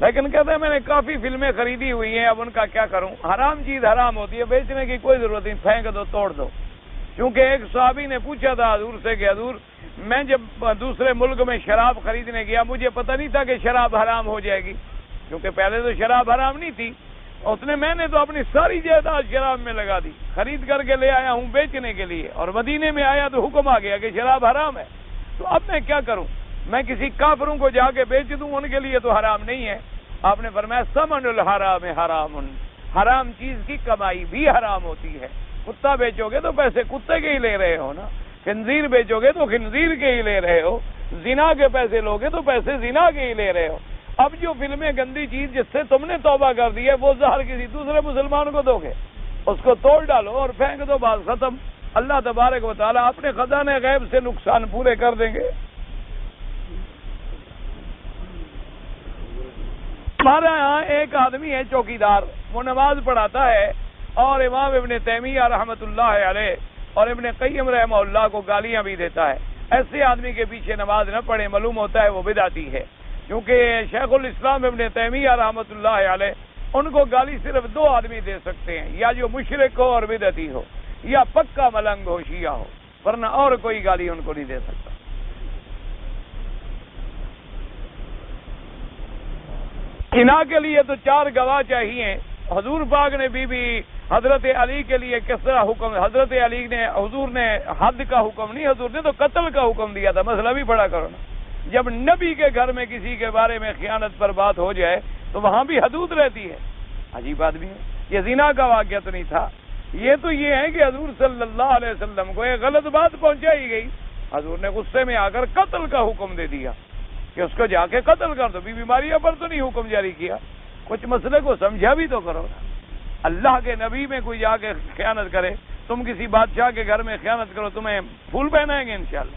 لیکن کہتے ہیں میں نے کافی فلمیں خریدی ہوئی ہیں، اب ان کا کیا کروں؟ حرام چیز حرام ہوتی ہے، بیچنے کی کوئی ضرورت نہیں، پھینک دو، توڑ دو۔ کیونکہ ایک صحابی نے پوچھا تھا حضور سے کہ حضور میں جب دوسرے ملک میں شراب خریدنے گیا مجھے پتہ نہیں تھا کہ شراب حرام ہو جائے گی، کیونکہ پہلے تو شراب حرام نہیں تھی، میں نے تو اپنی ساری جائیداد شراب میں لگا دی، خرید کر کے لے آیا ہوں بیچنے کے لیے، اور مدینے میں آیا تو حکم آ گیا کہ شراب حرام ہے، تو اب میں کیا کروں؟ میں کسی کافروں کو جا کے بیچ دوں، ان کے لیے تو حرام نہیں ہے۔ آپ نے فرمایا ثمن الحرام حرام، حرام چیز کی کمائی بھی حرام ہوتی ہے۔ کتا بیچو گے تو پیسے کتے کے ہی لے رہے ہو نا، خنزیر بیچو گے تو خنزیر کے ہی لے رہے ہو، زنا کے پیسے لوگے تو پیسے زنا کے ہی لے رہے ہو۔ اب جو فلمیں گندی چیز جس سے تم نے توبہ کر دی ہے وہ زہر کسی دوسرے مسلمان کو دو گے، اس کو توڑ ڈالو اور پھینک دو، بات ختم۔ اللہ تبارک و تعالیٰ اپنے خزانے غیب سے نقصان پورے کر دیں گے۔ ہمارے یہاں ایک آدمی ہے چوکیدار، وہ نماز پڑھاتا ہے اور امام ابن تیمیہ رحمۃ اللہ علیہ اور ابن قیم رحمہ اللہ کو گالیاں بھی دیتا ہے۔ ایسے آدمی کے پیچھے نماز نہ پڑھے، معلوم ہوتا ہے وہ بدعتی ہے، کیونکہ شیخ الاسلام ابن تیمیہ رحمۃ اللہ علیہ ان کو گالی صرف 2 آدمی دے سکتے ہیں، یا جو مشرک ہو اور بدعتی ہو، یا پکا ملنگ ہو شیعہ ہو، ورنہ اور کوئی گالی ان کو نہیں دے سکتا۔ زنا کے لیے تو 4 گواہ چاہیے۔ حضور پاک نے بی بی حضرت علی کے لیے کس طرح حکم، حضرت علی نے، حضور نے حد کا حکم نہیں، حضور نے تو قتل کا حکم دیا تھا۔ مسئلہ بھی پڑھا کرو نا، جب نبی کے گھر میں کسی کے بارے میں خیانت پر بات ہو جائے تو وہاں بھی حدود رہتی ہے۔ عجیب آدمی ہے، یہ زنا کا واقعہ تو نہیں تھا، یہ تو یہ ہے کہ حضور صلی اللہ علیہ وسلم کو ایک غلط بات پہنچائی گئی، حضور نے غصے میں آ کر قتل کا حکم دے دیا۔ کہ اس کو جا کے قتل کر دو. بیوی ماریہ پر تو نہیں حکم جاری کیا. کچھ مسئلے کو سمجھا بھی تو کرو. اللہ کے نبی میں کوئی جا کے خیانت کرے, تم کسی بادشاہ کے گھر میں خیانت کرو, تمہیں پھول پہنائیں گے انشاءاللہ.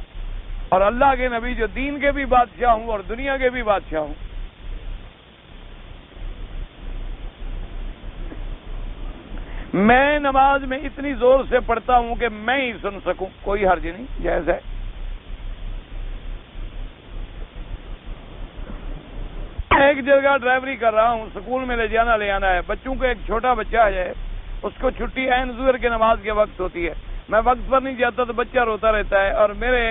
اور اللہ کے نبی جو دین کے بھی بادشاہ ہوں اور دنیا کے بھی بادشاہ ہوں. میں نماز میں اتنی زور سے پڑھتا ہوں کہ میں ہی سن سکوں, کوئی حرج نہیں, جائز ہے. ایک جگہ ڈرائیوری کر رہا ہوں, اسکول میں لے جانا لے آنا ہے. بچوں کو ایک چھوٹا بچہ ہے, اس کو چھٹی عین ظہر کے نماز کے وقت ہوتی ہے. میں وقت پر نہیں جاتا تو بچہ روتا رہتا ہے, اور میرے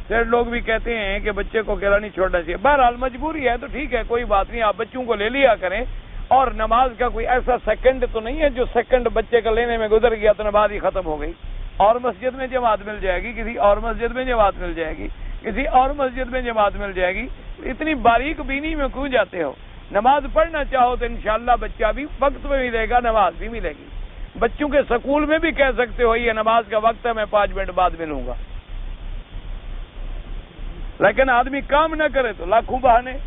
سیٹ لوگ بھی کہتے ہیں کہ بچے کو اکیلا نہیں چھوڑنا چاہیے. بہرحال مجبوری ہے تو ٹھیک ہے, کوئی بات نہیں, آپ بچوں کو لے لیا کریں. اور نماز کا کوئی ایسا سیکنڈ تو نہیں ہے جو سیکنڈ بچے کا لینے میں گزر گیا تو نماز ہی ختم ہو گئی. اور مسجد میں جماعت مل جائے گی, کسی اور مسجد میں جماعت مل جائے گی, کسی اور مسجد میں جماعت مل جائے گی. اتنی باریک بینی میں کیوں جاتے ہو؟ نماز پڑھنا چاہو تو انشاءاللہ بچہ بھی وقت میں ملے گا, نماز بھی ملے گی. بچوں کے سکول میں بھی کہہ سکتے ہو یہ نماز کا وقت ہے, میں 5 منٹ بعد ملوں گا. لیکن آدمی کام نہ کرے تو لاکھوں بہانے.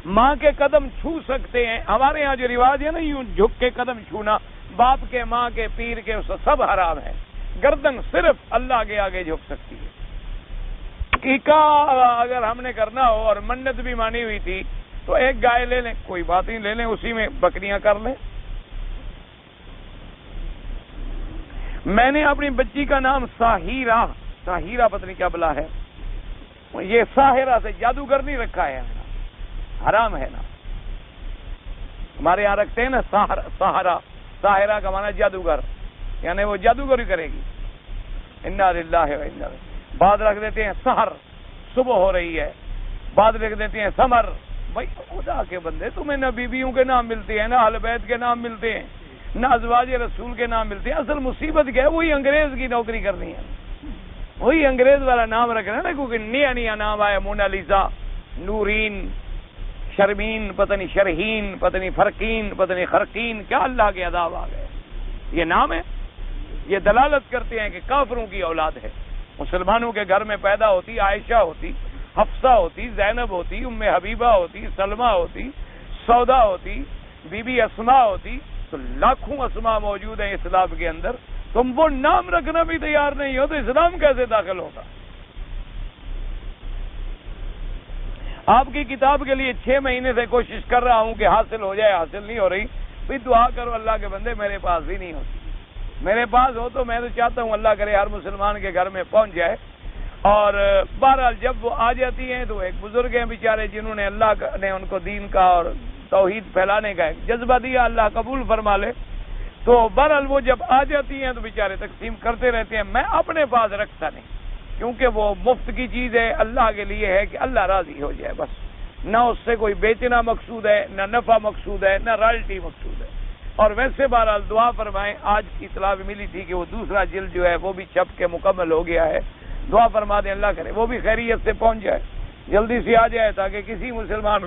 ماں کے قدم چھو سکتے ہیں. ہمارے ہاں جو رواج ہے نا یوں جھک کے قدم چھونا, باپ کے, ماں کے, پیر کے, سب حرام ہے. گردن صرف اللہ کے آگے جھک سکتی ہے. عقیقہ اگر ہم نے کرنا ہو اور منت بھی مانی ہوئی تھی تو ایک گائے لے لیں, کوئی بات نہیں, لے لیں, اسی میں بکریاں کر لیں. میں نے اپنی بچی کا نام ساحرہ پتہ نہیں کیا بلا ہے, یہ ساحرہ سے جادوگر نہیں رکھا ہے, حرام ہے نا. ہمارے یہاں رکھتے ہیں نا ساحرہ کا معنی جادوگر, یعنی وہ جادوگری کرے گی. انا للہ و انا الیہ. بعد رکھ دیتے ہیں سحر, صبح ہو رہی ہے. بعد رکھ دیتے ہیں سمر. بھائی خدا کے بندے, تمہیں نہ بیویوں کے نام ملتے ہیں, نہ اہل بیت کے نام ملتے ہیں, نہ ازواج رسول کے نام ملتے ہیں. اصل مصیبت کیا ہے, وہی انگریز کی نوکری کرنی ہے, وہی انگریز والا نام رکھنا نا. کیونکہ نیا نام آیا, مونالیزا, نورین, شرمین, پتہ نہیں شرحین, پتہ نہیں فرقین, پتہ نہیں خرقین, کیا اللہ کے عذاب آ گئے. یہ نام ہے, یہ دلالت کرتے ہیں کہ کافروں کی اولاد ہے. مسلمانوں کے گھر میں پیدا ہوتی عائشہ ہوتی, حفصہ ہوتی, زینب ہوتی, ام حبیبہ ہوتی, سلمہ ہوتی, سودا ہوتی, بی بی اسماء ہوتی, تو لاکھوں اسماء موجود ہیں اسلام کے اندر. تم وہ نام رکھنا بھی تیار نہیں ہو تو اسلام کیسے داخل ہوگا؟ آپ کی کتاب کے لیے 6 مہینے سے کوشش کر رہا ہوں کہ حاصل ہو جائے, حاصل نہیں ہو رہی. پھر دعا کرو اللہ کے بندے, میرے پاس بھی نہیں ہوتی. میرے پاس ہو تو میں تو چاہتا ہوں اللہ کرے ہر مسلمان کے گھر میں پہنچ جائے. اور بہرحال جب وہ آ جاتی ہیں تو ایک بزرگ ہیں بیچارے, جنہوں نے اللہ نے ان کو دین کا اور توحید پھیلانے کا ایک جذبہ دیا, اللہ قبول فرما لے. تو بہرحال وہ جب آ جاتی ہیں تو بیچارے تقسیم کرتے رہتے ہیں. میں اپنے پاس رکھتا نہیں, کیونکہ وہ مفت کی چیز ہے, اللہ کے لیے ہے کہ اللہ راضی ہو جائے بس. نہ اس سے کوئی بیچنا مقصود ہے, نہ نفع مقصود ہے, نہ رائلٹی مقصود ہے. اور ویسے بہرحال دعا فرمائیں. آج کی اطلاع ملی تھی کہ وہ دوسرا جلد جو ہے وہ بھی چھپ کے مکمل ہو گیا ہے. دعا فرما دیں اللہ کرے وہ بھی خیریت سے پہنچ جائے, جلدی سے آ جائے, تاکہ کسی مسلمان